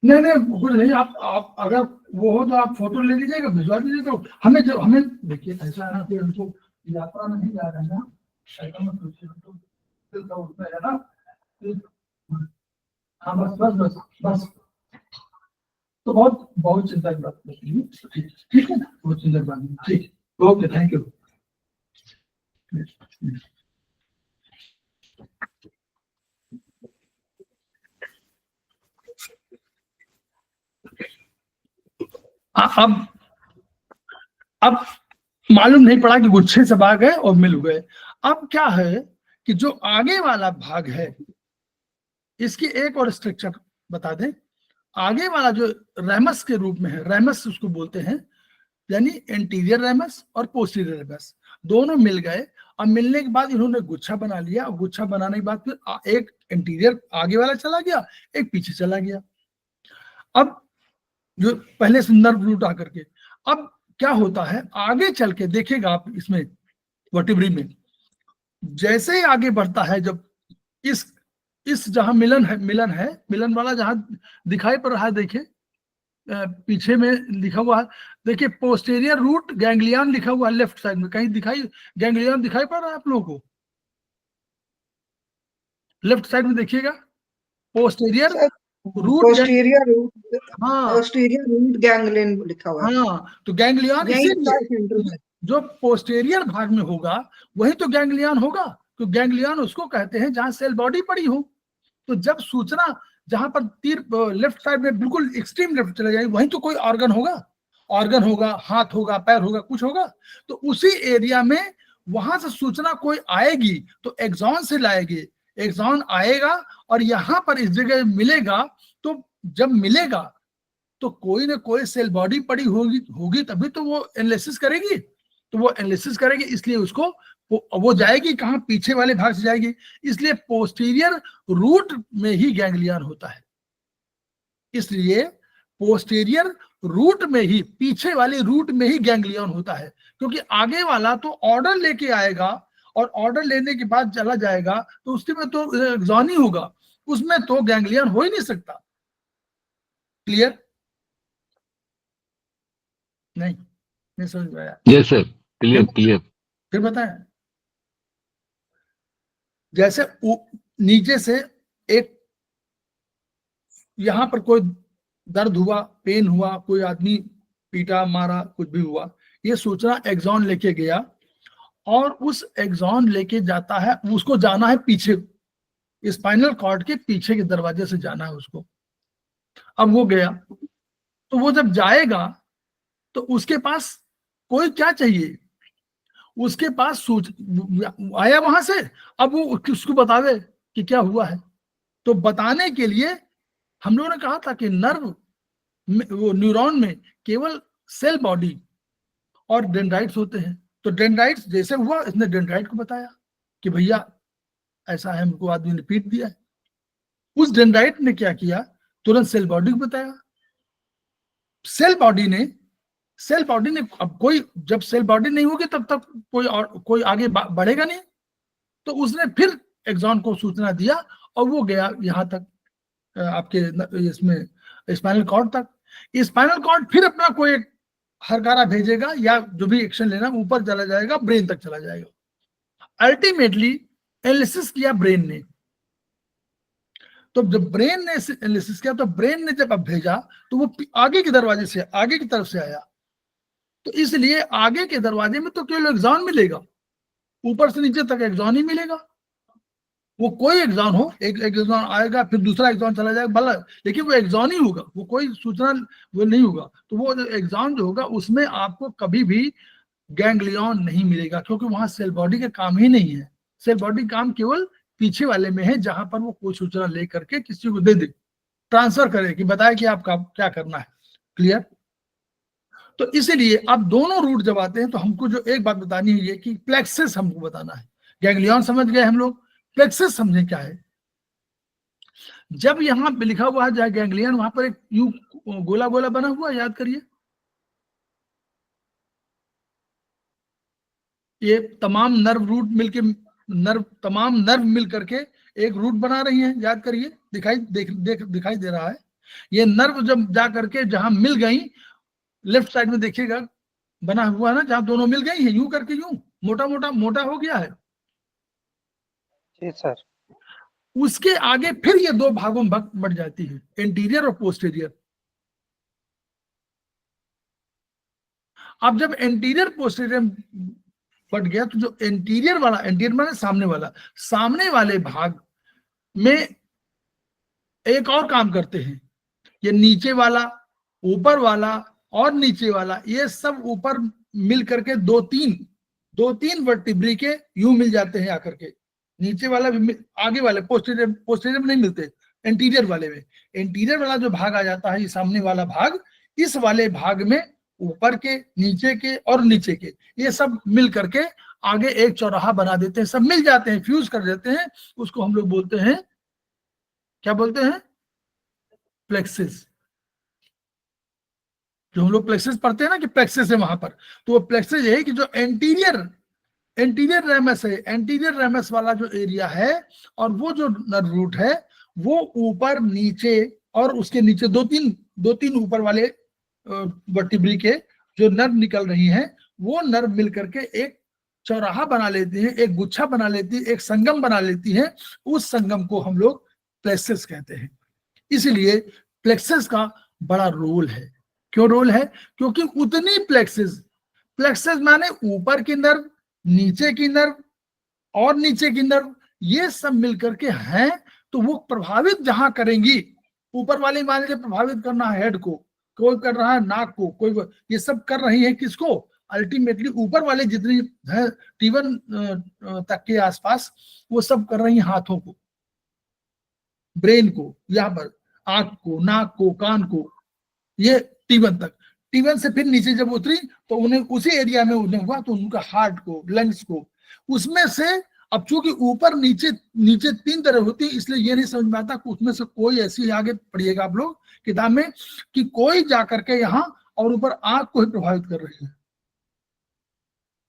नहीं कुछ नहीं, आप अगर वो हो तो आप फोटो ले लीजिएगा, भिजवा दीजिएगा हमें। जो हमें देखिए ऐसा है ना कि हमको यात्रा नहीं जा रहे हैं ना, ऐसा मत सोचिए, तो उसमें है ना, हाँ बस तो बहुत चिंता की बात नहीं, ठीक है ना, बहुत चिंता की बात नहीं, ठीक, ओके, थैंक यू। अब मालूम नहीं पड़ा कि गुच्छे सब आ गए और मिल गए। अब क्या है कि जो आगे वाला भाग है, इसकी एक और स्ट्रक्चर बता दें। आगे वाला जो रेमस के रूप में है, रेमस उसको बोलते हैं, यानी एंटीरियर रेमस और पोस्टीरियर रेमस दोनों मिल गए। अब मिलने के बाद इन्होंने गुच्छा बना लिया, और गुच्छा बनाने के बाद फिर एक एंटीरियर आगे वाला चला गया, एक पीछे चला गया। अब जो पहले से नर्व रूट आकर के, अब क्या होता है, आगे चल के देखिएगा आप इसमें वर्टिब्री में, जैसे ही आगे बढ़ता है, जब इस जहां मिलन वाला जहां दिखाई पड़ रहा है, देखिए पीछे में लिखा हुआ है, देखिए पोस्टीरियर रूट गैंग्लियन लिखा हुआ है लेफ्ट साइड में, कहीं गैंग्लियन दिखाई पड़ रहा है आप लोगों को? लेफ्ट साइड में देखिएगा, posterior root, posterior root ganglion लिखा हुआ है। हाँ, तो गैंग्लियन इसीलिए जो पोस्टीरियर भाग में होगा वही तो गैंग्लियन होगा, तो गैंग्लियन उसको कहते हैं जहां सेल बॉडी पड़ी हो। तो जब सूचना जहां पर तीर लेफ्ट साइड में बिल्कुल एक्सट्रीम लेफ्ट चले जाएगी, वहीं तो कोई ऑर्गन होगा, हाथ होगा, पैर होगा, कुछ होगा, तो उसी एरिया में वहां से सूचना कोई आएगी तो एक्सॉन से लाएगी, एक्सॉन आएगा और यहाँ पर इस जगह मिलेगा। तो जब मिलेगा तो कोई ना कोई सेल बॉडी पड़ी होगी तभी तो वो एनालिसिस करेगी, इसलिए उसको वो जाएगी कहाँ, पीछे वाले भाग से जाएगी, इसलिए पोस्टीरियर रूट में ही गैंग्लियन होता है। इसलिए पोस्टीरियर रूट में ही, पीछे वाले रूट में ही गैंग्लियन होता है, क्योंकि आगे वाला तो ऑर्डर लेके आएगा और ऑर्डर लेने के बाद चला जाएगा, तो उसके में तो एक्सॉन ही होगा, उसमें तो गैंग्लियन हो ही नहीं सकता। क्लियर? नहीं समझ में आया? Yes sir, clear. फिर बताएं, जैसे नीचे से एक यहां पर कोई दर्द हुआ, पेन हुआ, कोई आदमी पीटा मारा, कुछ भी हुआ, ये सूचना एक्सॉन लेके गया और उस एक्सॉन लेके जाता है, उसको जाना है पीछे, स्पाइनल कॉर्ड के पीछे के दरवाजे से जाना है उसको। अब वो गया, तो वो जब जाएगा तो उसके पास कोई क्या चाहिए, उसके पास आया वहां से, अब वो किसको बतावे कि क्या हुआ है। तो बताने के लिए हम लोगों ने कहा था कि वो न्यूरॉन में केवल सेल बॉडी और डेंड्राइट्स होते हैं। तो डेंड्राइट्स जैसे हुआ, इसने डेंड्राइट को बताया कि भैया ऐसा है, हमको आदमी ने पीट दिया है। उस डेंड्राइट ने क्या किया, तुरंत सेल बॉडी को बताया। सेल बॉडी ने अब कोई, जब सेल बॉडी नहीं होगी तब तक कोई आगे बढ़ेगा नहीं। तो उसने फिर एक्सॉन को सूचना दिया और वो गया यहाँ तक, आपके इसमें स्पाइनल कॉर्ड तक। स्पाइनल कॉर्ड फिर अपना कोई एक हरकारा भेजेगा या जो भी एक्शन लेना, ऊपर चला जाएगा, ब्रेन तक चला जाएगा। अल्टीमेटली एनालिसिस किया ब्रेन ने। तो जब ब्रेन ने एनालिसिस किया, तो ब्रेन ने जब अब भेजा तो वो आगे के दरवाजे से, आगे की तरफ से आया। तो इसलिए आगे के दरवाजे में तो केवल एक्सॉन मिलेगा, ऊपर से नीचे तक एक्सॉन ही मिलेगा। वो कोई एक्सॉन हो, एक एक्सॉन आएगा फिर दूसरा एक्सॉन चला जाएगा भला, लेकिन वो एक्सॉन ही होगा, वो कोई सूचना वो नहीं होगा। तो वो एक्सॉन जो होगा उसमें आपको कभी भी गैंग्लियन नहीं मिलेगा, क्योंकि वहां सेल बॉडी का काम ही नहीं है। सेल बॉडी काम केवल पीछे वाले में है, जहां पर वो कोई सूचना लेकर के किसी को दे दे, ट्रांसफर करे कि बताए कि आपका क्या करना है। क्लियर? तो इसीलिए अब दोनों रूट जब आते हैं तो हमको जो एक बात बतानी है ये कि प्लेक्सिस हमको बताना है। गैंग्लियन समझ गए हम लोग, प्लेक्सिस समझे क्या है। जब यहां पे लिखा हुआ है गैंग्लियन, वहां पर एक यू गोला गोला बना हुआ, याद करिए। ये तमाम नर्व रूट मिलके, तमाम नर्व मिल करके एक रूट बना रही हैं, याद करिए। दिखाई दे रहा है। ये नर्व जब जा करके जहां मिल गई, लेफ्ट साइड में देखिएगा बना हुआ है ना, जहां दोनों मिल गई है, यूं करके यूं मोटा हो गया है। जी सर। उसके आगे फिर ये दो भागों में बढ़ जाती है, एंटीरियर और पोस्टीरियर। अब जब एंटीरियर पोस्टीरियर बढ़ गया, तो जो एंटीरियर वाला, एंटीरियर माने सामने वाले भाग में एक और काम करते हैं। ये नीचे वाला, ऊपर वाला और नीचे वाला, ये सब ऊपर मिल करके दो तीन वर्टिब्री के यूं मिल जाते हैं आकर के। नीचे वाला भी, आगे वाले पोस्टीरियर में नहीं मिलते, एंटीरियर वाले में। एंटीरियर वाला जो भाग आ जाता है, ये सामने वाला भाग, इस वाले भाग में ऊपर के, नीचे के और नीचे के, ये सब मिल करके आगे एक चौराहा बना देते हैं, सब मिल जाते हैं, फ्यूज कर देते हैं। उसको हम लोग बोलते हैं, क्या बोलते हैं? प्लेक्सिस। जो हम लोग प्लेक्सिस पढ़ते हैं ना कि प्लेक्सिस है वहां पर, तो वो प्लेक्सिस है कि जो एंटीरियर रेमस है, एंटीरियर रेमस वाला जो एरिया है, और वो जो नर्व रूट है वो ऊपर नीचे और उसके नीचे दो तीन ऊपर वाले वर्टिब्री के जो नर्व निकल रही हैं, वो नर्व मिल करके एक चौराहा बना लेती है, एक गुच्छा बना लेती है, एक संगम बना लेती है। उस संगम को हम लोग प्लेक्सिस कहते हैं। इसलिए प्लेक्सिस का बड़ा रोल है। क्यों रोल है? क्योंकि उतनी प्लेक्सिस माने ऊपर की नर्व, नीचे की नर्व और नीचे की नर्व, ये सब मिलकर के हैं। तो वो प्रभावित जहां करेंगी, ऊपर वाले मान लीजिए प्रभावित करना है हेड को, कोई कर रहा है नाक को, कोई, ये सब कर रही है किसको? अल्टीमेटली ऊपर वाले जितनी है T1 तक के आसपास, वो सब कर रही है हाथों को, ब्रेन को, यहाँ पर आंख को, नाक को, कान को, ये T1 तक। T1 से फिर नीचे जब उतरी तो उन्हें उसी एरिया में उन्हें हुआ, तो उनका हार्ट को, लंग्स को, उसमें से अब चूंकि ऊपर नीचे तीन तरह होती है, इसलिए ये नहीं समझ में आता कि उसमें से कोई ऐसी, आगे पढ़िएगा आप लोग किताब में, कि कोई जाकर के यहाँ और ऊपर आंख को ही प्रभावित कर रही है।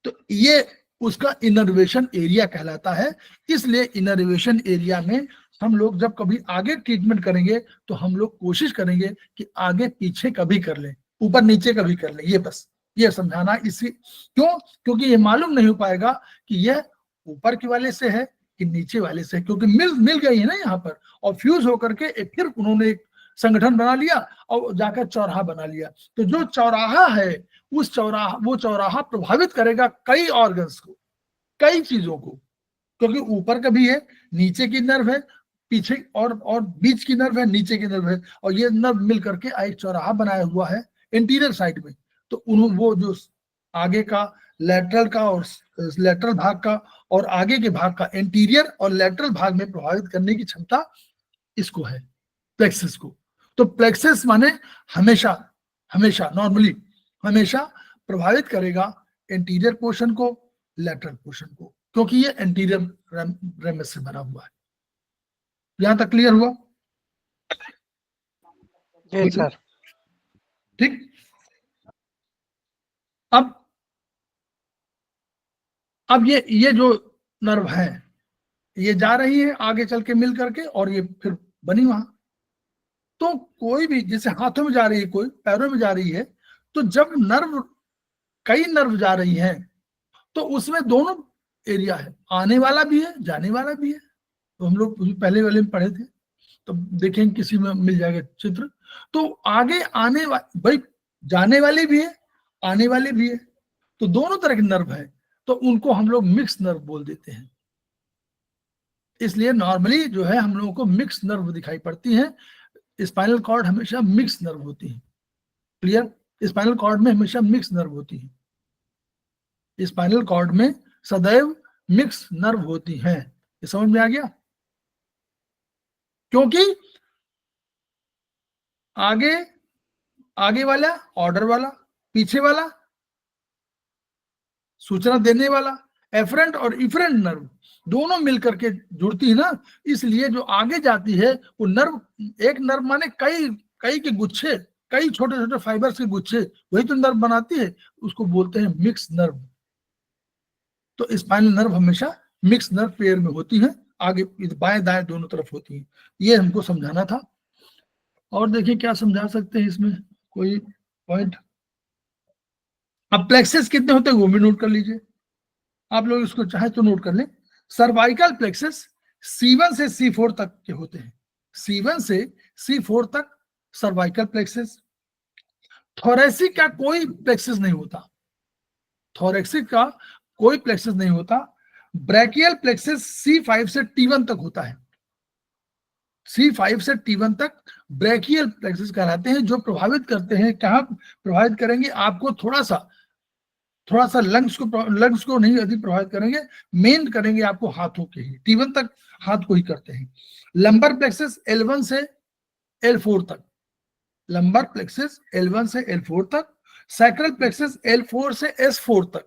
तो ये उसका इनर्वेशन एरिया कहलाता है। इसलिए इनर्वेशन एरिया में हम लोग जब कभी आगे ट्रीटमेंट करेंगे तो हम लोग कोशिश करेंगे कि आगे पीछे कभी कर लें, ऊपर नीचे कभी कर लें। ये बस ये समझाना। इसी क्योंकि ये मालूम नहीं हो पाएगा कि यह ऊपर के वाले से है कि नीचे वाले से, क्योंकि मिल गई है ना यहाँ पर, और फ्यूज होकर के एक फिर उन्होंने एक संगठन बना लिया और जाकर चौराहा बना लिया। तो जो चौराहा है, वो चौराहा प्रभावित करेगा कई ऑर्गन्स को, कई चीजों को, क्योंकि ऊपर का भी है, नीचे की नर्व है, पीछे और बीच की नर्व है, नीचे की नर्व है, और ये नर्व मिल करके एक चौराहा बनाया हुआ है एंटीरियर साइड में। तो वो जो आगे का लेटरल का और लेटरल भाग का और आगे के भाग का, एंटीरियर और लेटरल भाग में प्रभावित करने की क्षमता इसको है, प्लेक्सस को। तो प्लेक्सस माने हमेशा हमेशा नॉर्मली हमेशा प्रभावित करेगा एंटीरियर पोर्शन को, लेटरल पोर्शन को, क्योंकि ये एंटीरियर रेमस से बना हुआ है। यहां तक क्लियर हुआ? जी सर। ठीक। अब ये जो नर्व है ये जा रही है आगे चल के मिल करके और ये फिर बनी वहां। तो कोई भी, जैसे हाथों में जा रही है, कोई पैरों में जा रही है, तो जब नर्व, कई नर्व जा रही हैं तो उसमें दोनों एरिया है, आने वाला भी है जाने वाला भी है। तो हम लोग पहले वाले में पढ़े थे, तो देखेंगे किसी में मिल जाएगा चित्र। तो आगे आने भाई जाने वाले भी है आने वाले भी है, तो दोनों तरह के नर्व है, तो उनको हम लोग मिक्स नर्व बोल देते हैं। इसलिए नॉर्मली जो है हम लोगों को मिक्स नर्व दिखाई पड़ती है। स्पाइनल कॉर्ड हमेशा मिक्स नर्व होती है। क्लियर? स्पाइनल कॉर्ड में हमेशा मिक्स नर्व होती है। स्पाइनल कॉर्ड में सदैव मिक्स नर्व होती हैं। ये समझ में आ गया? क्योंकि आगे वाला ऑर्डर वाला, पीछे वाला सूचना देने वाला, एफरेंट और इफरेंट नर्व दोनों मिलकर के जुड़ती है ना। इसलिए जो आगे जाती है वो नर्व, एक नर्व माने कई के गुच्छे, कई छोटे छोटे फाइबर्स के गुच्छे, वही तो नर्व बनाती है, उसको बोलते हैं मिक्स नर्व। तो स्पाइनल नर्व हमेशा मिक्स नर्व पेयर में होती है, आगे बाएं दाएं दोनों तरफ होती है। ये हमको समझाना था। और देखिए क्या समझा सकते हैं इसमें, कोई पॉइंट? अब प्लेक्सेस कितने होते हैं वो भी नोट कर लीजिए। आप लोग इसको चाहे तो नोट कर लें। सर्वाइकल प्लेक्सेस C1 से C4 तक के होते हैं। C1 से C4 तक सर्वाइकल प्लेक्सेस। थोरेसिक का कोई प्लेक्सेस नहीं होता, थोरेसिक का कोई प्लेक्सेस नहीं होता। ब्रैकियल प्लेक्सेस C5 से T1 तक होता है। C5 से T1 तक ब्रैकियल प्लेक्सेस कहलाते हैं, जो प्रभावित करते हैं। कहाँ प्रभावित करेंगे? आपको थोड़ा सा लंग्स को नहीं अधिक प्रभावित करेंगे, मेन करेंगे आपको हाथों के ही, T1 तक हाथ को ही करते हैं। लंबर प्लेक्सेस L1 से L4 तक, लंबर प्लेक्सेस L1 से L4 तक, सैक्रल प्लेक्सेस L4 से S4 तक,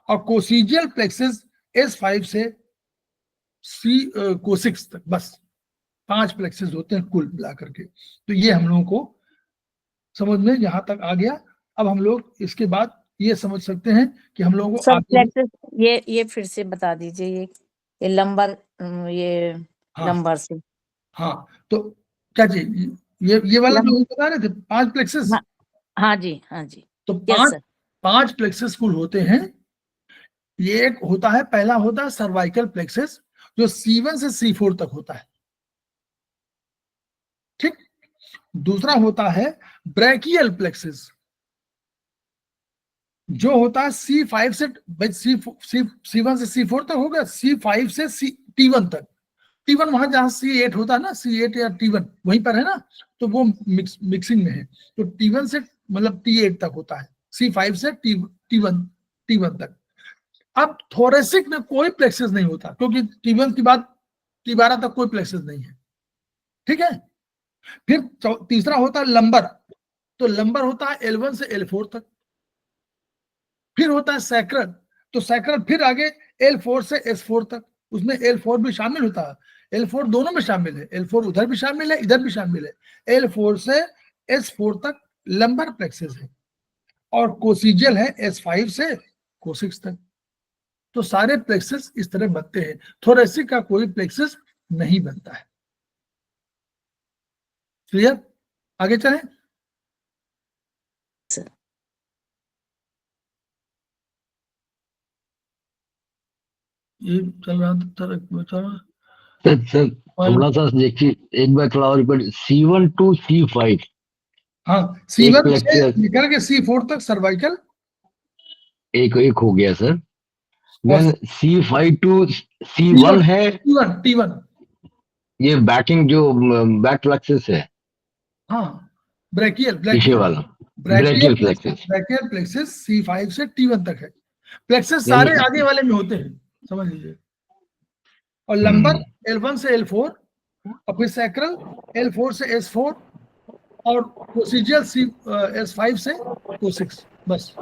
और कोसिजियल प्लेक्सेस S5 से C6 तक। बस 5 प्लेक्सेस होते हैं कुल मिलाकर के। तो ये हम लोगों को समझ में यहां तक आ गया। अब हम लोग इसके बाद ये समझ सकते हैं कि हम लोगों को सब प्लेक्सेस ये फिर से बता दीजिए, ये लंबर, ये हाँ, लंबर से। हाँ, तो क्या जी, ये वाला जो बता रहे थे 5 प्लेक्सेस। हाँ जी, हाँ जी। तो यस सर। 5 प्लेक्सेस कुल होते हैं। ये एक होता है, पहला होता है सर्वाइकल प्लेक्सेस, जो C1 से C4 तक होता है। ठीक। दूसरा होता है ब्रैकियल प्लेक्सेस, जो होता है C5 से C1 से C4 तक होगा, C5 से T1 तक। T1 वहां जहां C8 होता है ना, C8 या T1 वहीं पर है ना, तो वो मिक्सिंग में है। तो T1 से मतलब T8 तक होता है, C5 से T1 तक। अब थोरेसिक में कोई प्लेक्सेस नहीं होता, क्योंकि T1 के बाद T12 तक कोई प्लेक्सेस नहीं है। ठीक है। फिर तीसरा होता है लंबर, तो लंबर होता है L1 से L4 तक। फिर होता है सैक्रल, तो सैक्रल फिर आगे L4 से S4 तक, उसमें L4 भी शामिल होता है। L4 दोनों में शामिल है, L4 उधर भी शामिल है, इधर भी शामिल है। L4 से S4 तक लंबर प्लेक्सेस है, और कोसिजियल है S5 से कोसिक्स तक। तो सारे प्लेक्सेस इस तरह बनते हैं, थोरेसिक का कोई प्लेक्सेस नहीं बनता है। क्लियर? आगे चलें। ये चल रहा था सर थोड़ा सा देखिए, एक बार थोड़ा और रिपीट। C1 to C5, हाँ, C1 से निकल के C4 तक सर्वाइकल एक हो गया सर। C5 to C1 है T1 ये बैकिंग जो बैक प्लेक्सेस है, हाँ, ब्रैकियल पीछे वाला। Brachial plexus. Brachial plexus C5 से T1 तक है। प्लेक्सस सारे आगे वाले में होते हैं, समझ लीजिए। और लंबर L1 से L4 और फिर सैक्रल L4 से S4 और प्रोसीजर S5 से Co6, बस।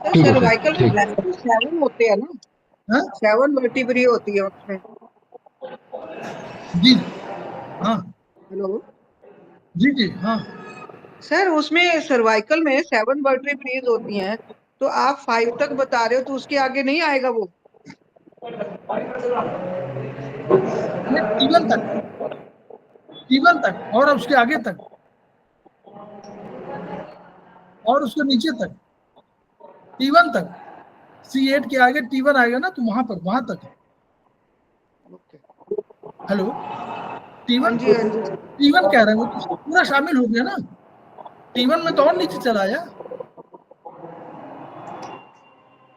सर्वाइकल में 7 होते हैं ना, हाँ 7 वर्टिब्री होती है उसमें। जी हाँ हेलो जी जी हाँ। सर, उसमें सर्वाइकल में 7 वर्टिब्रीज होती हैं, तो आप 5 तक बता रहे हो, तो उसके आगे नहीं आएगा वो? T1 तक, T1 तक और उसके आगे तक और उसके नीचे तक, T1 तक। C8 के आगे T1 आएगा ना, तो वहां पर, वहां तक। हेलो, हाँ जी, हाँ जी। T1 कह रहे हैं, वो तो पूरा शामिल हो गया ना। T1 में तो और नीचे चला आया।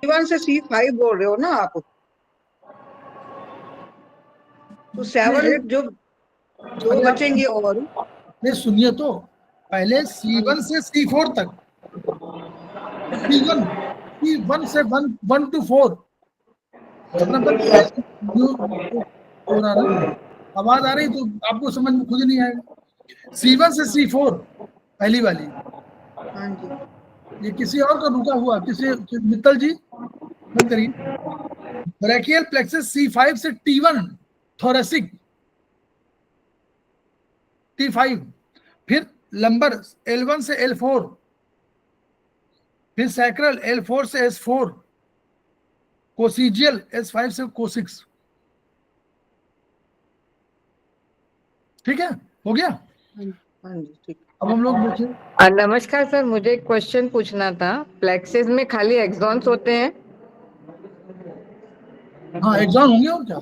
T1 से C5 बोल रहे हो ना आप? तो 7 जो बचेंगे और नहीं, सुनिए तो, पहले C1 से C4 तक, T1 से 1 to 4 हो रहा ना, आवाज आ रही तो आपको समझ में खुद नहीं आएगा। C1 से C4 पहली वाली। हाँ जी। ये किसी और का रुका हुआ, किसी मित्तल जी बंद करिए। ब्रैकियल प्लेक्सस C5 से T1 थोरेसिक T5, फिर लंबर L1 से L4, फिर सैक्रल L4 से S4, कोसिजियल S5 से Co6। ठीक है, हो गया। हाँ जी, ठीक। अब हम लोग देखिए। नमस्कार सर, मुझे एक क्वेश्चन पूछना था। प्लेक्सेस में खाली एक्सॉन्स होते हैं? हाँ, एग्जाम होंगे और क्या।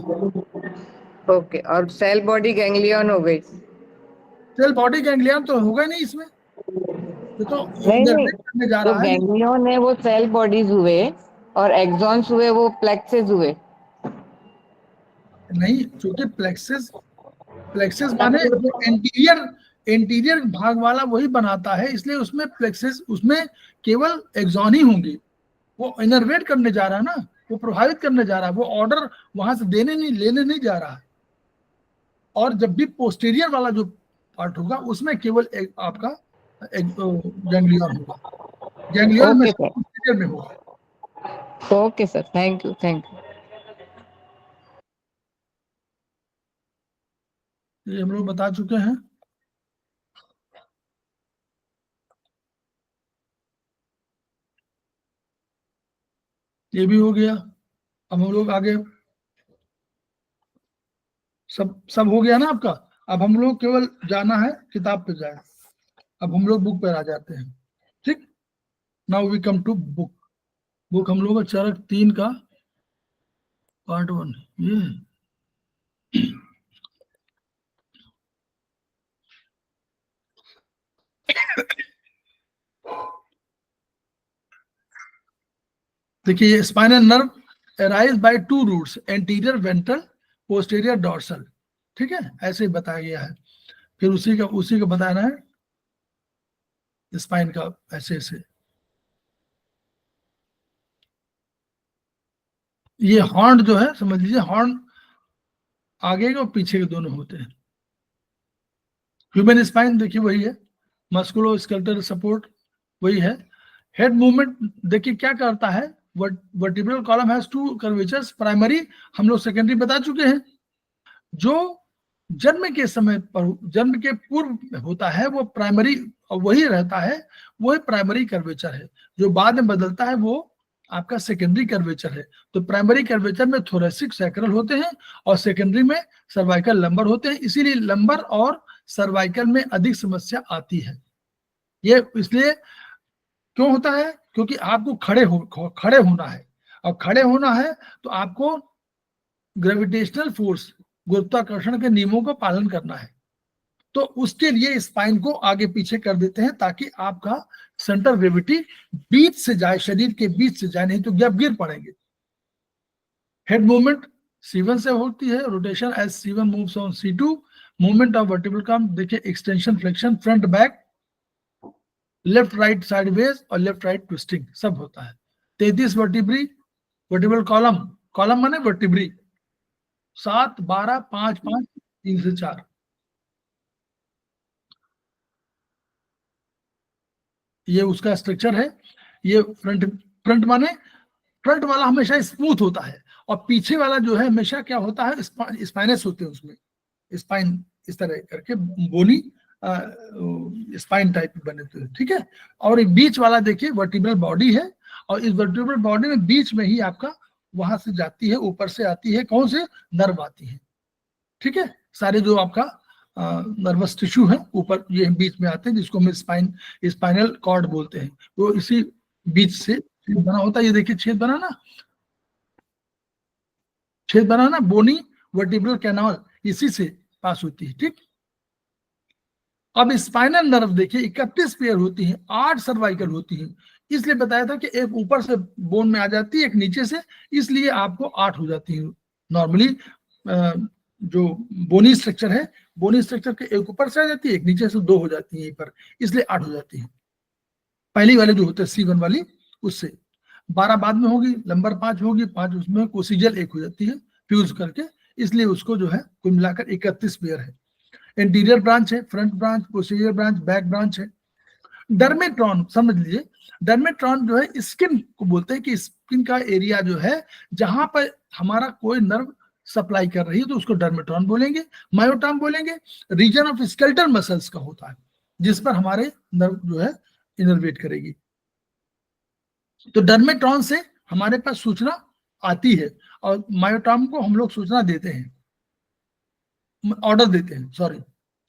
ओके, और सेल बॉडी गैंग्लियन हो गई? सेल बॉडी गैंग्लियन तो होगा नहीं इसमें, ये तो नहीं, करने जा जो रहा है। गैंग्लियन है वो सेल बॉडीज हुए और एक्सॉन्स हुए वो प्लेक्सेस हुए। नहीं, क्योंकि प्लेक्सस माने जो एंटीरियर भाग वाला वही बनाता है, इसलिए उसमें प्लेक्सस, उसमें केवल एक्सॉन ही होंगे। वो इनर्वेट करने जा रहा है ना, वो प्रभावित करने जा रहा है, वो ऑर्डर वहां से लेने नहीं जा रहा है। और जब भी पोस्टीरियर वाला जो पार्ट होगा उसमें केवल आपका गैंग्लियन होगा, गैंग्लियन में पोस्टीरियर में होगा। Okay sir, thank you, thank you. ये हम लोग बता चुके हैं। ये भी हो गया। अब हम लोग आगे, सब हो गया ना आपका। अब हम लोग केवल जाना है किताब पे जाए। अब हम लोग बुक पर आ जाते हैं। ठीक, now we come to book हम लोग चरक 3 का पार्ट 1 ये देखिए, spinal nerve arise by 2 roots, anterior ventral, posterior dorsal. ठीक है, ऐसे ही बताया गया है। फिर उसी का बताना है स्पाइन का, ऐसे ऐसे। ये हॉर्न जो है, समझ लीजिए, हॉर्न आगे के और पीछे के दोनों होते हैं। ह्यूमन स्पाइन देखिए वही है, मस्कुलो स्केलेटल सपोर्ट वही है। हेड मूवमेंट देखिए क्या करता है, vertebral column has 2 curvatures, primary हम लोग सेकेंडरी बता चुके हैं। जो जन्म के समय पर, जन्म के पूर्व होता है वो प्राइमरी, वही रहता है, वही प्राइमरी कर्वेचर है। जो बाद में बदलता है वो आपका सेकेंडरी कर्वेचर है। तो प्राइमरी कर्वेचर में थोरेसिक सैक्रल होते हैं और सेकेंडरी में सर्वाइकल लंबर होते हैं। इसीलिए लंबर और सर्वाइकल में अधिक समस्या आती है। ये इसलिए क्यों होता है, क्योंकि आपको खड़े होना है, और खड़े होना है तो आपको ग्रेविटेशनल फोर्स, गुरुत्वाकर्षण के नियमों का पालन करना है। तो उसके लिए स्पाइन को आगे पीछे कर देते हैं ताकि आपका सेंटर ग्रेविटी बीच से जाए, शरीर के बीच से जाए, नहीं तो जब गिर पड़ेंगे। हेड मूवमेंट C1 से होती है, rotation as C1 moves on C2, movement of vertebral column देखिए, extension flexion front back, left right sideways और लेफ्ट राइट ट्विस्टिंग सब होता है। 33 वर्टिब्री, वर्टिब्रल कॉलम, कॉलम माने वर्टिब्री 7, 12, 5, 5, 3 से 4। ये उसका स्ट्रक्चर है। ये फ्रंट माने फ्रंट वाला हमेशा स्मूथ होता है और पीछे वाला जो है हमेशा क्या होता है, स्पाइनस होते हैं उसमें, स्पाइन इस तरह करके बोनी स्पाइन टाइप बने होते हैं, ठीक है। और एक बीच वाला देखिए वर्टिब्रल बॉडी है और इस वर्टिब्रल बॉडी में बीच में ही आपका वहां से जाती है, ऊपर से आती है, कौन से नर्व आती है, ठीक है। सारे जो आपका नर्वस टिश्यू है ऊपर ये बीच में आते हैं, जिसको हम स्पाइनल कॉर्ड बोलते हैं, वो इसी बीच से बना होता है। ये देखिए छेद बना ना, छेद बना ना, बोनी वर्टिब्रल कैनाल इसी से पास होती है, ठीक। अब स्पाइनल नर्व देखिए 31 पेयर होती हैं, 8 सर्वाइकल होती हैं, इसलिए बताया था कि एक ऊपर से बोन में आ जाती है, एक नीचे से, इसलिए आपको 8 हो जाती है। नॉर्मली जो बोनी स्ट्रक्चर है, बोनी स्ट्रक्चर के एक ऊपर से आ जाती है, एक नीचे से 2 हो जाती है यहीं पर, इसलिए 8 हो जाती है। पहली वाले जो होते हैं C1 वाली उससे 12 बाद में होगी, नंबर 5 होगी, 5 उसमें कोसिजल 1 हो जाती है फ्यूज करके, इसलिए उसको जो है कुल मिलाकर 31 पेयर है। इंटीरियर ब्रांच है, front branch, posterior branch, back branch है। डर्मेट्रॉन समझ लीजिए, डर्मेट्रॉन जो है स्किन को बोलते हैं कि स्किन का एरिया जो है जहां पर हमारा कोई नर्व सप्लाई कर रही है तो उसको डर्मेट्रॉन बोलेंगे। मायोटॉम बोलेंगे, रीजन ऑफ स्केलेटल मसल्स का होता है जिस पर हमारे नर्व जो है इनर्वेट करेगी। तो डर्मेट्रॉन से हमारे पास सूचना आती है और मायोटॉम को हम लोग सूचना देते हैं, ऑर्डर देते हैं, सॉरी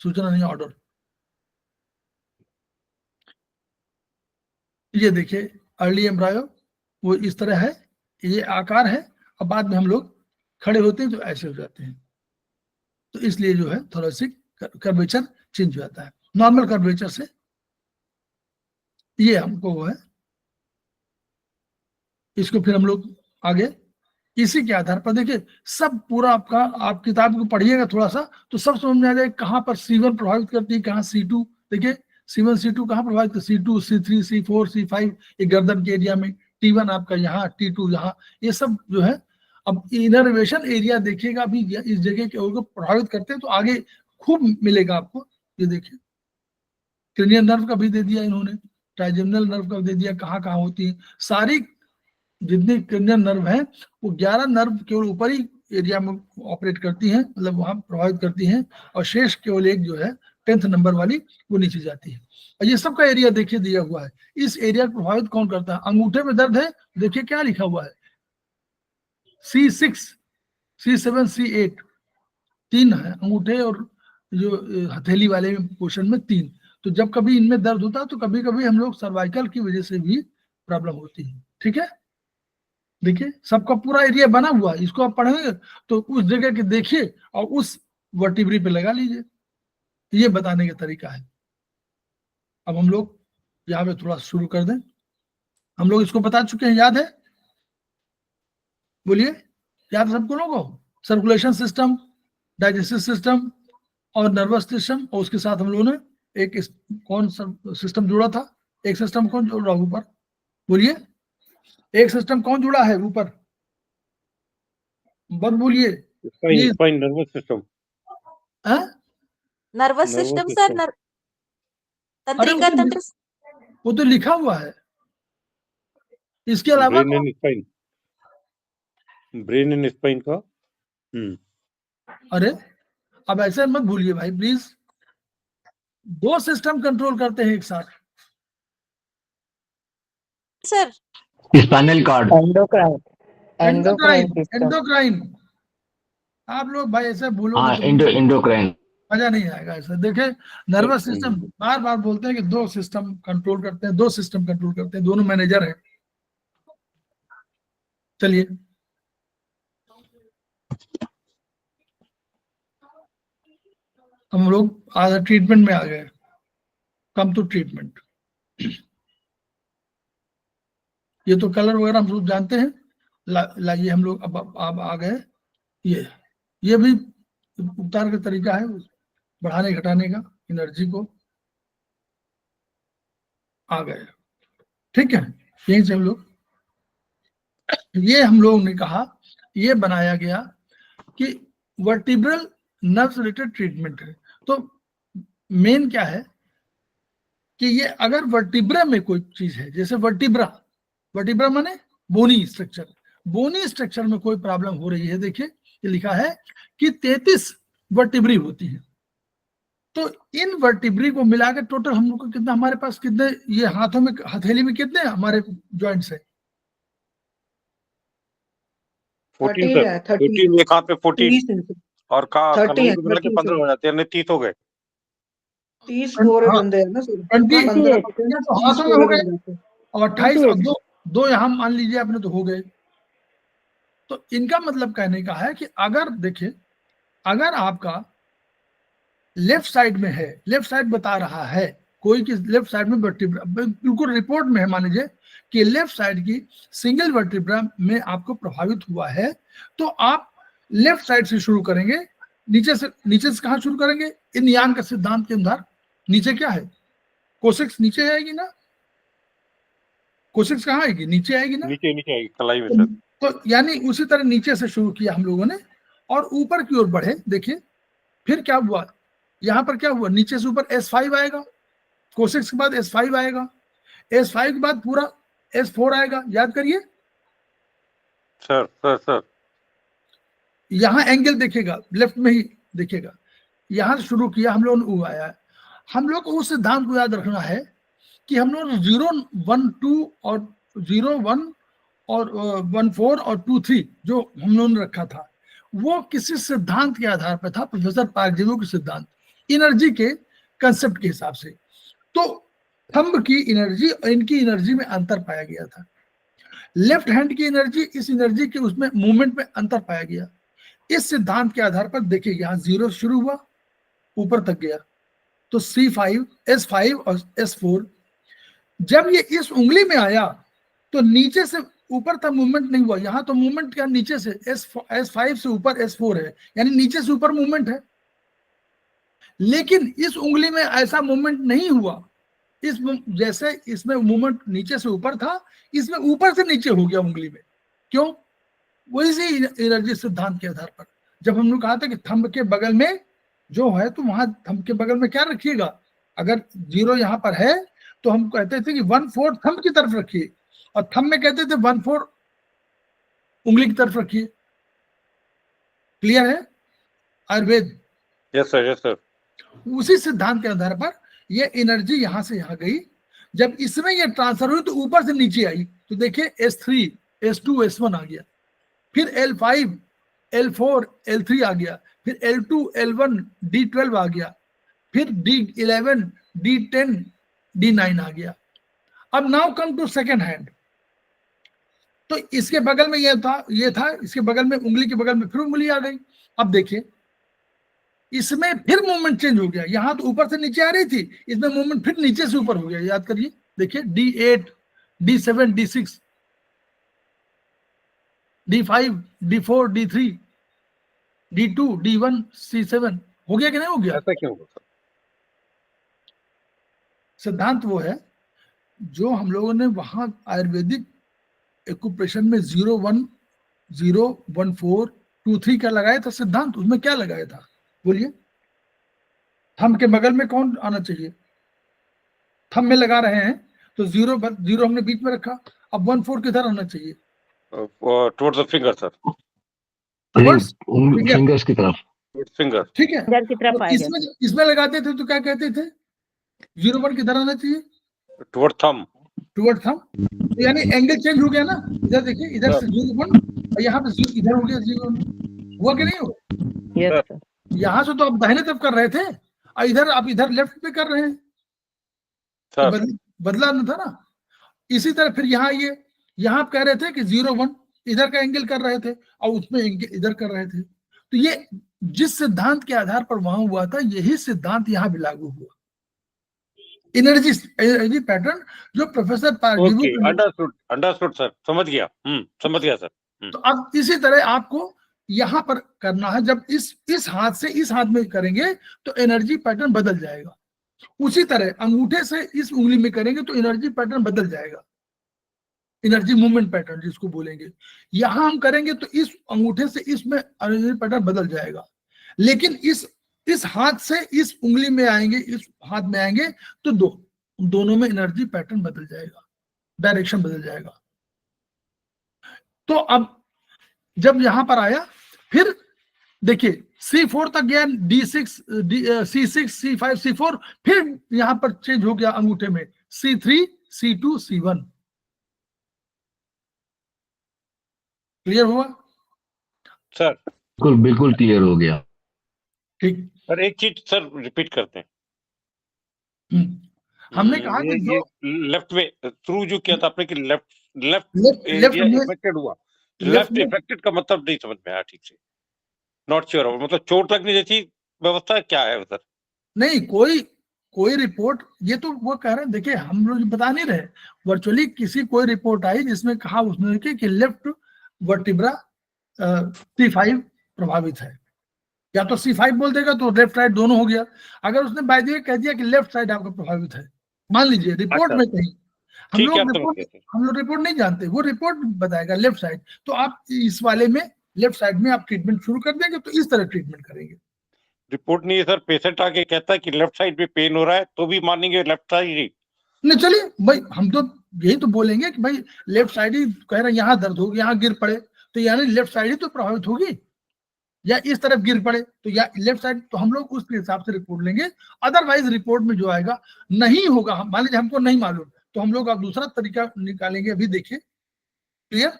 सूचना नहीं ऑर्डर। ये देखिए अर्ली एम्ब्रायो वो इस तरह है, ये आकार है, और बाद में हम लोग खड़े होते हैं तो ऐसे हो जाते हैं, तो इसलिए जो है थोरेसिक कर्वेचर चेंज हो जाता है। नॉर्मल कर्वेचर से ये हमको वो है, इसको फिर हम लोग आगे इसी के आधार पर देखिए सब पूरा आपका, आप किताब को पढ़िएगा थोड़ा सा तो सब समझ में आ जाएगा कहाँ पर C1 प्रभावित करती है, कहाँ C2, देखिए C1 C2 कहाँ प्रभावित करती है, C2 C3 C4 C5 ये गर्दन के एरिया में, T1 आपका यहाँ, T2 यहाँ, ये सब जो है। अब इनर्वेशन एरिया देखिएगा अभी इस जगह के को प्रभावित करते हैं तो आगे खूब मिलेगा आपको। ये देखिए क्रेनियल नर्व का भी दे दिया इन्होंने, ट्राइजेमिनल नर्व का दे दिया, कहाँ कहाँ होती है, सारी जितनी क्रेनियल नर्व है वो 11 नर्व केवल ऊपरी एरिया में ऑपरेट करती हैं, मतलब वहां प्रभावित करती हैं, और शेष केवल एक जो है 10th नंबर वाली वो नीचे जाती है। और ये सब का एरिया देखिए दिया हुआ है। इस एरिया को प्रभावित कौन करता है, अंगूठे में दर्द है, देखिए क्या लिखा हुआ है C6 C7 C8 3 है अंगूठे और जो हथेली वाले पोर्शन में 3। तो जब कभी इनमें दर्द होता है तो कभी कभी हम लोग सर्वाइकल की वजह से भी प्रॉब्लम होती है, ठीक है। देखिए सबका पूरा एरिया बना हुआ है, इसको आप पढ़ेंगे तो उस जगह के देखिए और उस वर्टिब्री पे लगा लीजिए, ये बताने का तरीका है। अब हम लोग यहाँ पे थोड़ा शुरू कर दें, हम लोग इसको बता चुके हैं, याद है, बोलिए याद है सबको लोगों को, सर्कुलेशन सिस्टम, डाइजेस्टिव सिस्टम और नर्वस सिस्टम, और उसके साथ हम लोगों ने एक कौन सा सिस्टम जुड़ा था, एक सिस्टम कौन जुड़ रहा ऊपर, बोलिए एक सिस्टम कौन जुड़ा है ऊपर, बस बोलिए। Spine nervous system, nervous system sir, तंत्रिका तंत्र, वो तो लिखा हुआ है, इसके अलावा ब्रेन एंड स्पाइन का। अरे अब ऐसे मत भूलिए भाई प्लीज, 2 सिस्टम कंट्रोल करते हैं एक साथ सर। Spinal cord, endocrine. आप लोग भाई ऐसे भूलोगे एंडोक्राइन, मजा नहीं आएगा ऐसा। देखे नर्वस सिस्टम बार बार बोलते हैं कि 2 सिस्टम कंट्रोल करते हैं, 2 सिस्टम कंट्रोल करते हैं, दोनों मैनेजर है। चलिए हम लोग आज ट्रीटमेंट में आ गए, कम टू ट्रीटमेंट। ये तो कलर वगैरह हम लोग जानते हैं, लाइए हम लोग अब आ गए, ये भी उपचार का तरीका है बढ़ाने घटाने का एनर्जी को। आ गए। ठीक है, यहीं से हम लोग, ये हम लोगों ने कहा, ये बनाया गया कि वर्टिब्रल नर्व रिलेटेड ट्रीटमेंट है। तो मेन क्या है कि ये अगर वर्टिब्रा में कोई चीज है, जैसे वर्टिब्रा, वर्टिब्रा माने बोनी स्ट्रक्चर, बोनी स्ट्रक्चर में कोई प्रॉब्लम हो रही है, देखिए ये लिखा है कि 33 वर्टिब्री होती है। तो इन वर्टिब्री को मिलाकर टोटल हम लोग को कितना, हमारे पास कितने, ये हाथों में, हथेली में कितने हमारे जॉइंट्स है? 14 सर, 14 एक हाथ पे 14 और कलाई को मिला के 15 हो जाते हैं, 30 हो गए। 30 पूरे बंदे हैं ना सर, 15 15 तो हाथों में हो गए, और 28 और दो यहाँ मान लीजिए आपने, तो हो गए। तो इनका मतलब कहने का है कि अगर देखिए, अगर आपका लेफ्ट साइड में है, लेफ्ट साइड बता रहा है कोई कि लेफ्ट साइड में वर्टिब्रा, बिल्कुल रिपोर्ट में है, मान लीजिए कि लेफ्ट साइड की सिंगल वर्टिब्रा में आपको प्रभावित हुआ है, तो आप लेफ्ट साइड से शुरू करेंगे, नीचे से कहाँ शुरू करेंगे? इन यांग का सिद्धांत के अनुसार नीचे क्या है? कोशिक्स नीचे आएगी ना, कोशिक्स कहाँ आएगी? नीचे आएगी ना, नीचे आएगी कलाई में सर। तो यानी उसी तरह नीचे से शुरू किया हम लोगों ने और ऊपर की ओर बढ़े। देखिए फिर क्या हुआ, यहाँ पर क्या हुआ, नीचे से ऊपर S5 आएगा, कोशिक्स के बाद S5 आएगा, S5 के बाद पूरा S4 आएगा, याद करिए सर। यहाँ एंगल देखेगा, लेफ्ट में ही देखेगा, यहाँ से शुरू किया हम लोगों ने, आया है। हम लोग को उस सिद्धांत को याद रखना है कि हम लोग 0, 1, 2 और 0, 1 और 1, 4 और 2, 3 जो हम लोगों ने रखा था, वो किसी सिद्धांत के आधार पर था, प्रोफेसर पार्कजीवो के सिद्धांत, एनर्जी के कंसेप्ट के हिसाब से। तो थंब की एनर्जी और इनकी एनर्जी में अंतर पाया गया था, लेफ्ट हैंड की एनर्जी, इस एनर्जी के उसमें मूवमेंट में अंतर पाया गया। इस सिद्धांत के आधार पर देखिए, यहाँ 0 शुरू हुआ, ऊपर तक गया, तो C5, S5 और S4। जब ये इस उंगली में आया तो नीचे से ऊपर तक मूवमेंट नहीं हुआ, यहाँ तो मूवमेंट क्या, नीचे से S5 से ऊपर S4 है, यानी नीचे से ऊपर मूवमेंट है। लेकिन इस उंगली में ऐसा मूवमेंट नहीं हुआ, इस जैसे इसमें मूवमेंट नीचे से ऊपर था, इसमें ऊपर से नीचे हो गया उंगली में। क्यों? वही एनर्जी सिद्धांत के आधार पर। जब हमने कहा था कि थंब के बगल में जो है, तो वहां थंब के बगल में क्या रखिएगा, अगर 0 यहाँ पर है तो हम कहते थे कि 1/4 थंब की तरफ रखिए, और थंब में कहते थे 1/4 उंगली की तरफ रखिए। क्लियर है आयुर्वेद? Yes sir. उसी सिद्धांत के आधार पर ये एनर्जी यहां से यहां गई, जब इसमें ये ट्रांसफर हुई तो ऊपर से नीचे आई, तो देखिए S3, S2, S1 आ गया, फिर L5, L4, L3 आ गया, फिर L2, L1, D12 आ गया, फिर D11, D10, D9 आ गया। अब now come to second hand. तो इसके बगल में ये था, इसके बगल में, उंगली के बगल में फिर उंगली आ गई। अब देखिए इसमें फिर मूवमेंट चेंज हो गया, यहां तो ऊपर से नीचे आ रही थी, इसमें मूवमेंट फिर नीचे से ऊपर हो गया। याद करिए, देखिए D8, D7, D6, D5, D4, D3, D2, D1, C7 हो गया कि नहीं हो गया? ऐसा क्यों होगा? सिद्धांत वो है जो हम लोगों ने वहां आयुर्वेदिक एक्यूप्रेशर में 0, 1, 0, 1, 4, 2, 3 का लगाया था सिद्धांत। उसमें क्या लगाया था बोलिए? थंब के बगल में कौन आना चाहिए? थंब में लगा रहे हैं तो 0 हमने बीच में रखा। अब 1, 4 किधर आना चाहिए? Towards the finger sir, fingers की तरफ, फिंगर। ठीक है, इधर की तरफ तो आएगा। इसमें लगाते थे तो क्या कहते थे? 0, 1 किधर आना चाहिए? Toward thumb. टुवर्ड थंब, यानी एंगल चेंज हो गया ना। इधर देखिए, इधर से 0, 1 और यहाँ पे इधर हो गया 0, 1 हुआ कि नहीं हुआ? Yes sir. यहाँ से तो आप दाहिने तरफ कर रहे थे और इधर आप इधर लेफ्ट पे कर रहे हैं, तो बदला ना था ना। इसी तरह फिर यहाँ आप कह रहे थे कि 0, 1 इधर का एंगल कर रहे थे और उसमें एंगल इधर कर रहे थे। तो ये जिस सिद्धांत के आधार पर वहां हुआ था, यही सिद्धांत यहाँ भी लागू हुआ। एनर्जी पैटर्न जो प्रोफेसर अंडरस्टूड सर, समझ गया सर। तो अब इसी तरह आपको यहाँ पर करना है। जब इस हाथ से इस हाथ में करेंगे तो एनर्जी पैटर्न बदल जाएगा। उसी तरह अंगूठे से इस उंगली में करेंगे तो एनर्जी पैटर्न बदल जाएगा, एनर्जी मूवमेंट पैटर्न जिसको बोलेंगे। यहां हम करेंगे तो इस अंगूठे से इसमें एनर्जी पैटर्न बदल जाएगा, लेकिन इस हाथ से इस उंगली में आएंगे, इस हाथ में आएंगे तो दोनों में एनर्जी पैटर्न बदल जाएगा, डायरेक्शन बदल जाएगा। तो अब जब यहां पर आया, फिर देखिए C4 तक गया, D6, C6, C5, C4, फिर यहां पर चेंज हो गया अंगूठे में C3, C2, C1। क्लियर हुआ सर? बिल्कुल बिल्कुल क्लियर हो गया। ठीक। सर एक चीज सर रिपीट करते हैं। हमने कहा कि ये लेफ्ट में थ्रू जो किया था आपने कि लेफ्ट में इफेक्टेड हुआ, लेफ्ट इफेक्टेड का मतलब नहीं समझ में आया ठीक से, नॉट श्योर हो, मतलब चोट लगने जैसी व्यवस्था क्या है उधर? नहीं, कोई रिपोर्ट, ये तो वो कह रहे हैं, देखिए हम लोग बता नहीं रहे, वर्चुअली कोई रिपोर्ट आई जिसमें कहा उसने कि लेफ्ट वर्टिब्रा C5 प्रभावित है, या तो C5 बोल देगा तो लेफ्ट राइट दोनों हो गया। अगर उसने बाय द वे कह दिया कि लेफ्ट साइड आपका प्रभावित है, मान लीजिए रिपोर्ट में कहीं, हम लोग रिपोर्ट नहीं जानते, वो रिपोर्ट बताएगा लेफ्ट साइड, तो आप इस वाले में लेफ्ट साइड में आप ट्रीटमेंट शुरू कर देंगे, तो इस तरह ट्रीटमेंट करेंगे। रिपोर्ट नहीं है सर, पेशेंट आके कहता है कि लेफ्ट साइड में पेन हो रहा है तो भी मानेंगे लेफ्ट साइड ही? नहीं, चलिए भाई, हम तो यही तो बोलेंगे कि भाई लेफ्ट साइड ही कह रहे हैं, यहाँ दर्द होगी, यहाँ गिर पड़े तो यानी लेफ्ट साइड ही तो प्रभावित होगी, या इस तरफ गिर पड़े तो या लेफ्ट साइड, तो हम लोग उसके हिसाब से रिपोर्ट लेंगे। अदरवाइज रिपोर्ट में जो आएगा नहीं होगा, मान लीजिए हमको नहीं मालूम, तो हम लोग अब दूसरा तरीका निकालेंगे। अभी देखिए, क्लियर?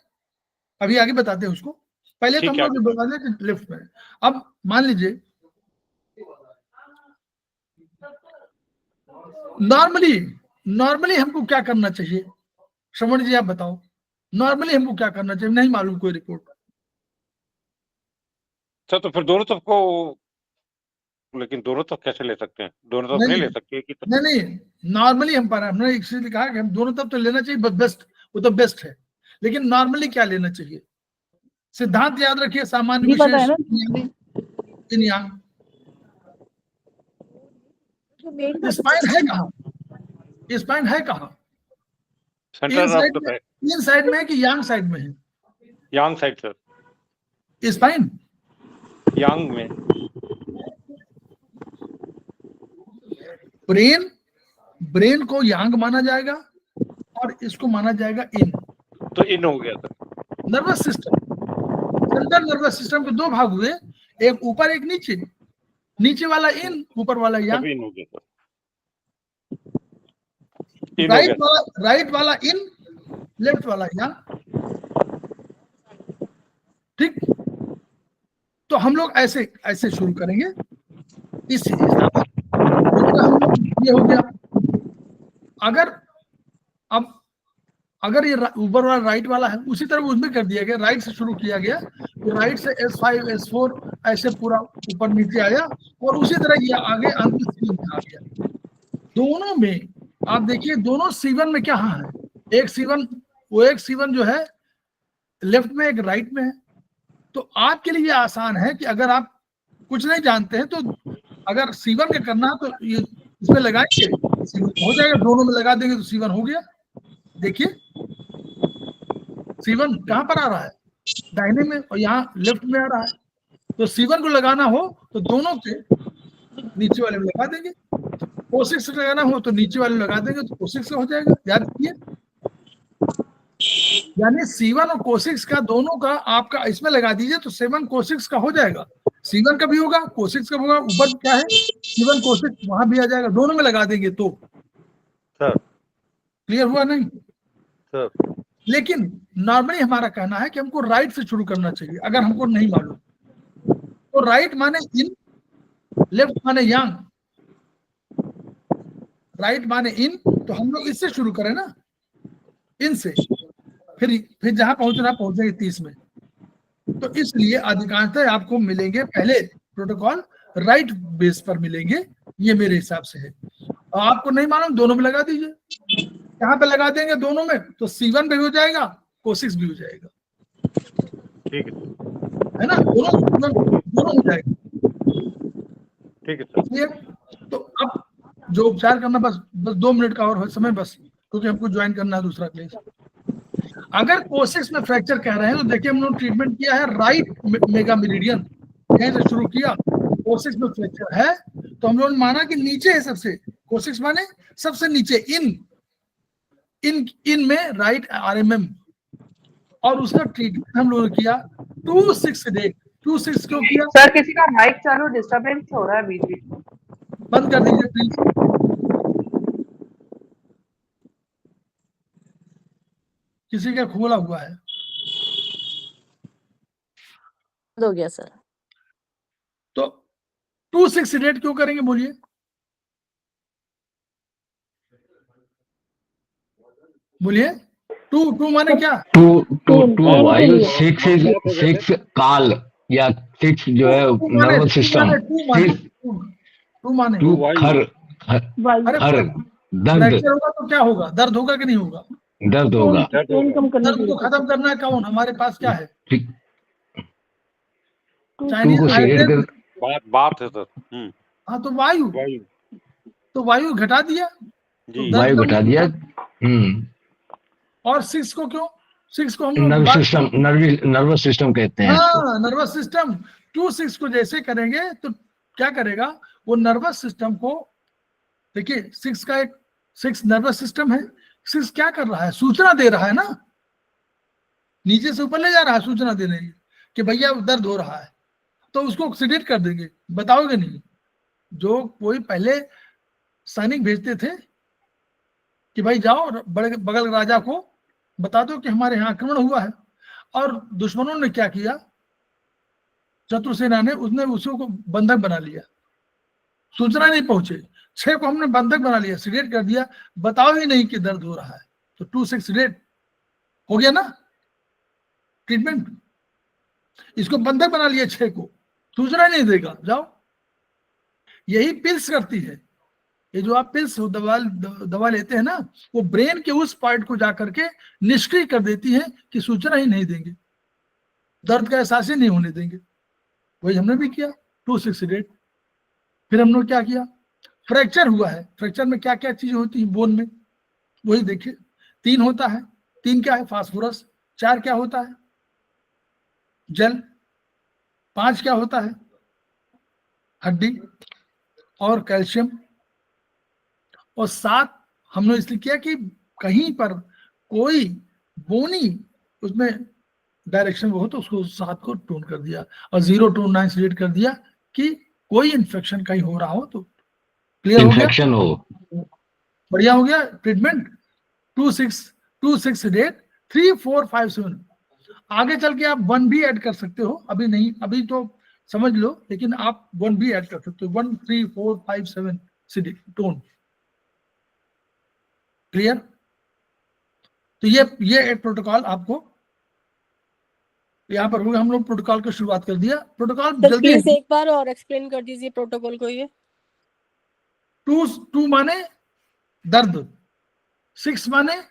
अभी आगे बताते हैं उसको, पहले तो हम लोग बता दें कि लेफ्ट में। अब मान लीजिए नॉर्मली हमको क्या करना चाहिए, श्रवण जी आप बताओ, नॉर्मली हमको क्या करना चाहिए? नहीं मालूम कोई रिपोर्ट सर, तो फिर दोनों तरफ को, लेकिन दोनों तरफ कैसे ले सकते हैं? दोनों तरफ नहीं ले सकते कि तो... नहीं, नॉर्मली हमने एक चीज कहा कि हम दोनों तरफ तो लेना चाहिए, बेस्ट, वो तो बेस्ट है, लेकिन नॉर्मली क्या लेना चाहिए? सिद्धांत याद रखिए, सामान्य विशेष स्पाइन है कहाँ? स्पाइन है कहाँ? इन साइड में है कि यांग साइड में है? यांग साइड सर। स्पाइन यांग में। ब्रेन को यांग माना जाएगा और इसको माना जाएगा इन, तो इन हो गया sir. Nervous system, central nervous system के दो भाग हुए, एक ऊपर एक नीचे, नीचे वाला इन, ऊपर वाला यांग। इन हो गया सर। राइट वाला इन, लेफ्ट वाला यांग, ठीक? तो हम लोग ऐसे शुरू करेंगे, इस ये हो गया। अगर ये ऊपर वाला राइट वाला है, उसी तरह उसमें कर दिया गया, राइट से शुरू किया गया, तो राइट से S5 S4 ऐसे पूरा ऊपर नीचे आया, और उसी तरह ये आगे अंत में आ गया। दोनों में आप देखिए, दोनों C1 में क्या है, एक C1 जो है लेफ्ट में, एक राइट में है। तो आपके लिए आसान है कि अगर आप कुछ नहीं जानते हैं तो अगर C1 का करना है तो ये इसमें लगाएंगे, हो जाएगा, दोनों में लगा देंगे तो C1 हो गया। देखिए C1 कहाँ पर आ रहा है? दाहिने में, और यहाँ लेफ्ट में आ रहा है। तो C1 को लगाना हो तो दोनों के नीचे वाले में लगा देंगे, कोशिश लगाना हो तो नीचे वाले लगा देंगे तो कोशिश से हो जाएगा। याद रखिए, यानी C1 और कोशिश का दोनों का आपका इसमें लगा दीजिए तो C1 कोशिश का हो जाएगा, C1 का भी होगा, कोशिश का होगा। ऊपर क्या है, C1 कोशिश, वहां भी आ जाएगा, दोनों में लगा देंगे तो। सर क्लियर हुआ नहीं सर? लेकिन नॉर्मली हमारा कहना है कि हमको राइट से शुरू करना चाहिए। अगर हमको नहीं मालूम तो राइट माने इन, लेफ्ट माने यांग, राइट माने इन, तो हम लोग इससे शुरू करें ना, इनसे, फिर जहां पहुंचना पहुंचेंगे 30 में। तो इसलिए अधिकांशतः आपको मिलेंगे पहले प्रोटोकॉल राइट बेस पर मिलेंगे, ये मेरे हिसाब से है। और आपको नहीं मालूम, दोनों में लगा दीजिए। कहाँ पे लगा देंगे दोनों में, तो C1 भी हो जाएगा, कोशिश भी हो जाएगा, ठीक है ना, दोनों हो जाएगा, ठीक है सर। तो अब जो उपचार करना, बस 2 मिनट का और समय बस, क्योंकि हमको ज्वाइन करना है दूसरा क्लास। अगर कोशिक्स में फ्रैक्चर कह रहे हैं तो देखिए हम लोग ट्रीटमेंट किया है राइट मेगा मेरिडियन, कहीं से शुरू किया। कोशिक्स में फ्रैक्चर है तो हम लोगों ने माना कि नीचे है सबसे, कोशिक्स माने सबसे नीचे, इन में राइट RMM, और उसका ट्रीटमेंट हम लोगों ने किया 268। 26 क्यों किया? सर किसी का माइक चालू, डिस्टरबेंस हो रहा है बीच बीच में। बंद कर दीजिए प्लीज। किसी का खोला हुआ है। हो गया सर। तो 268 क्यों करेंगे बोलिए? बोलिए। 2 माने क्या? टू वायु, 6 काल या 6 जो है नर्वस सिस्टम, 2 माने 2 खर, अरे खर दर्द, फ्रैक्चर होगा तो क्या होगा? दर्द होगा कि नहीं होगा? दर्द होगा। दर्द को खत्म करना है कौन? हमारे पास क्या है? चाइनीज को हाइड्रेट, बात है सर। हाँ तो वायु, तो वायु घटा दिया, तो दर्द वायु कम घटा दिया। और 6 को क्यों? 6 को हम नर्वस सिस्टम कहते हैं। हाँ, नर्वस सिस्टम। 2-6 को जैसे करेंगे तो क्या करेगा वो नर्वस सिस्टम को, देखिए 6 का एक 6 नर्वस सिस्टम है। 6 क्या कर रहा है? सूचना दे रहा है ना, नीचे से ऊपर ले जा रहा है सूचना देने की कि भैया दर्द हो रहा है, तो उसको ऑक्सीडेट कर देंगे। बताओगे नहीं? जो कोई पहले सैनिक भेजते थे कि भाई जाओ बगल राजा को बता दो कि हमारे यहाँ आक्रमण हुआ है, और दुश्मनों ने क्या किया, शत्रुसेना ने, उसने उसको बंधक बना लिया, सूचना नहीं पहुंचे। 6 को हमने बंधक बना लिया, सीडेट कर दिया, बताओ ही नहीं कि दर्द हो रहा है, तो 2-6 सीडेट हो गया ना ट्रीटमेंट। इसको बंधक बना लिया 6 को, सूचना नहीं देगा, जाओ। यही पिल्स करती है। ये जो आप पिल्स दवा लेते हैं ना, वो ब्रेन के उस पार्ट को जाकर के निष्क्रिय कर देती है कि सूचना ही नहीं देंगे, दर्द का एहसास ही नहीं होने देंगे। वही हमने भी किया 268। फिर हमने क्या किया? फ्रैक्चर हुआ है, फ्रैक्चर में क्या क्या चीजें होती है बोन में, वही देखिए। 3 होता है, 3 क्या है? फास्फोरस। 4 क्या होता है? जल। 5 क्या होता है? हड्डी और कैल्शियम। और 7 हमने इसलिए किया कि कहीं पर कोई बोनी उसमें डायरेक्शन हो तो उसको 7 को टोन कर दिया, और 0 to 9 सिलेक्ट कर दिया कि कोई इन्फेक्शन कहीं हो रहा हो तो क्लियर हो गया, इन्फेक्शन हो। बढ़िया हो गया ट्रीटमेंट। 268 3 4 5 7। आगे चल के आप 1 भी ऐड कर सकते हो, अभी नहीं, अभी तो समझ लो, लेकिन आप 1 भी ऐड कर सकते हो। 1 3 4 5 7 सिलेक्ट टोन, क्लियर? तो ये एक प्रोटोकॉल आपको यहाँ पर होगा। हम लोग प्रोटोकॉल की शुरुआत कर दिया। प्रोटोकॉल जल्दी एक बार और एक्सप्लेन कर दीजिए प्रोटोकॉल को। ये 2 माने दर्द, 6 माने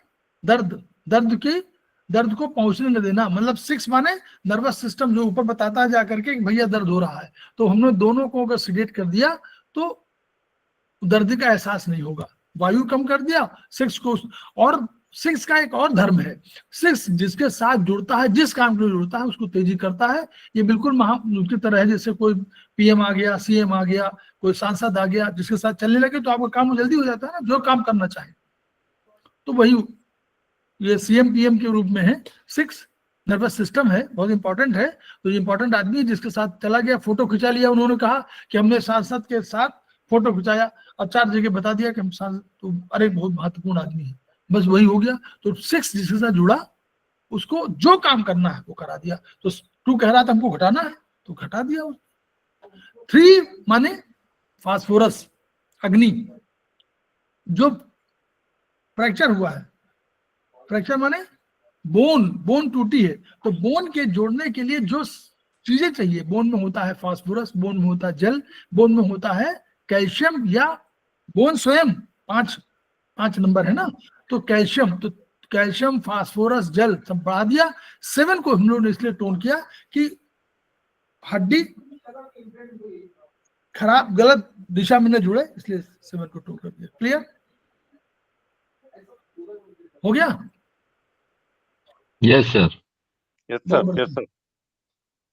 दर्द को पहुंचने न देना, मतलब 6 माने नर्वस सिस्टम जो ऊपर बताता है जाकर के भैया दर्द हो रहा है, तो हमने दोनों को अगर सिलेक्ट कर दिया तो दर्द का एहसास नहीं होगा। वायु कम कर दिया 6 को। और 6 का एक और धर्म है, 6 जिसके साथ जुड़ता है, जिस काम के लिए जुड़ता है उसको तेजी करता है। ये बिल्कुल उसकी तरह है जैसे कोई PM आ गया, CM आ गया, कोई सांसद आ गया, जिसके साथ चलने लगे तो आपका काम जल्दी हो जाता है ना, जो काम करना चाहे। तो वही ये CM PM के रूप में है। 6 नर्वस सिस्टम है, बहुत इंपॉर्टेंट है। तो ये इंपॉर्टेंट आदमी है जिसके साथ चला गया, फोटो खिंचा लिया, उन्होंने कहा कि हमने सांसद के साथ फोटो खिंचाया, और 4 जगह बता दिया कि हम सांसद, तो अरे बहुत महत्वपूर्ण आदमी है, बस वही हो गया। तो 6 जिसके साथ जुड़ा उसको जो काम करना है वो करा दिया। तो 2 कह रहा था हमको घटाना है तो घटा दिया। 3 माने फास्फोरस, अग्नि। जो फ्रैक्चर हुआ है, फ्रैक्चर माने बोन टूटी है, तो बोन के जोड़ने के लिए जो चीजें चाहिए, बोन में होता है फास्फोरस, बोन में होता है जल, बोन में होता है कैल्शियम, या बोन स्वयं 5 नंबर है ना, तो कैल्शियम, तो कैल्शियम, फास्फोरस, जल सब बढ़ा दिया। 7 को हम लोगों ने इसलिए टोन किया कि हड्डी खराब, गलत दिशा में न जुड़े, इसलिए 7 को 2 कर दिया। क्लियर हो गया? Yes sir. Yes sir, yes sir.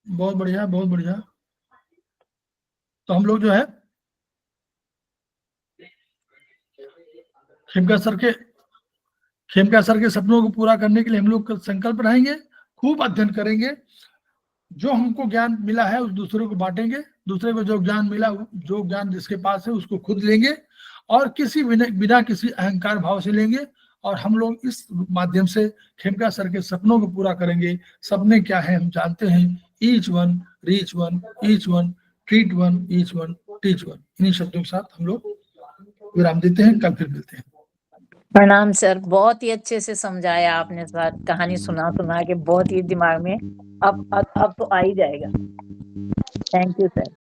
बहुत बढ़िया, बहुत बढ़िया। तो हम लोग जो है खेमका सर के सपनों को पूरा करने के लिए हम लोग संकल्प रहेंगे, खूब अध्ययन करेंगे, जो हमको ज्ञान मिला है उस दूसरे को बांटेंगे, दूसरे को जो ज्ञान मिला, जो ज्ञान जिसके पास है उसको खुद लेंगे और किसी बिना किसी अहंकार भाव से लेंगे, और हम लोग इस माध्यम से खेमका सर के सपनों को पूरा करेंगे। सपने क्या है हम जानते हैं, each one reach one, each one treat one, each one teach one. इन्हीं शब्दों के साथ हम लोग विराम देते हैं, कल फिर मिलते हैं। प्रणाम सर, बहुत ही अच्छे से समझाया आपने सर, कहानी सुना के बहुत ही दिमाग में अब तो आ ही जाएगा। Thank you sir.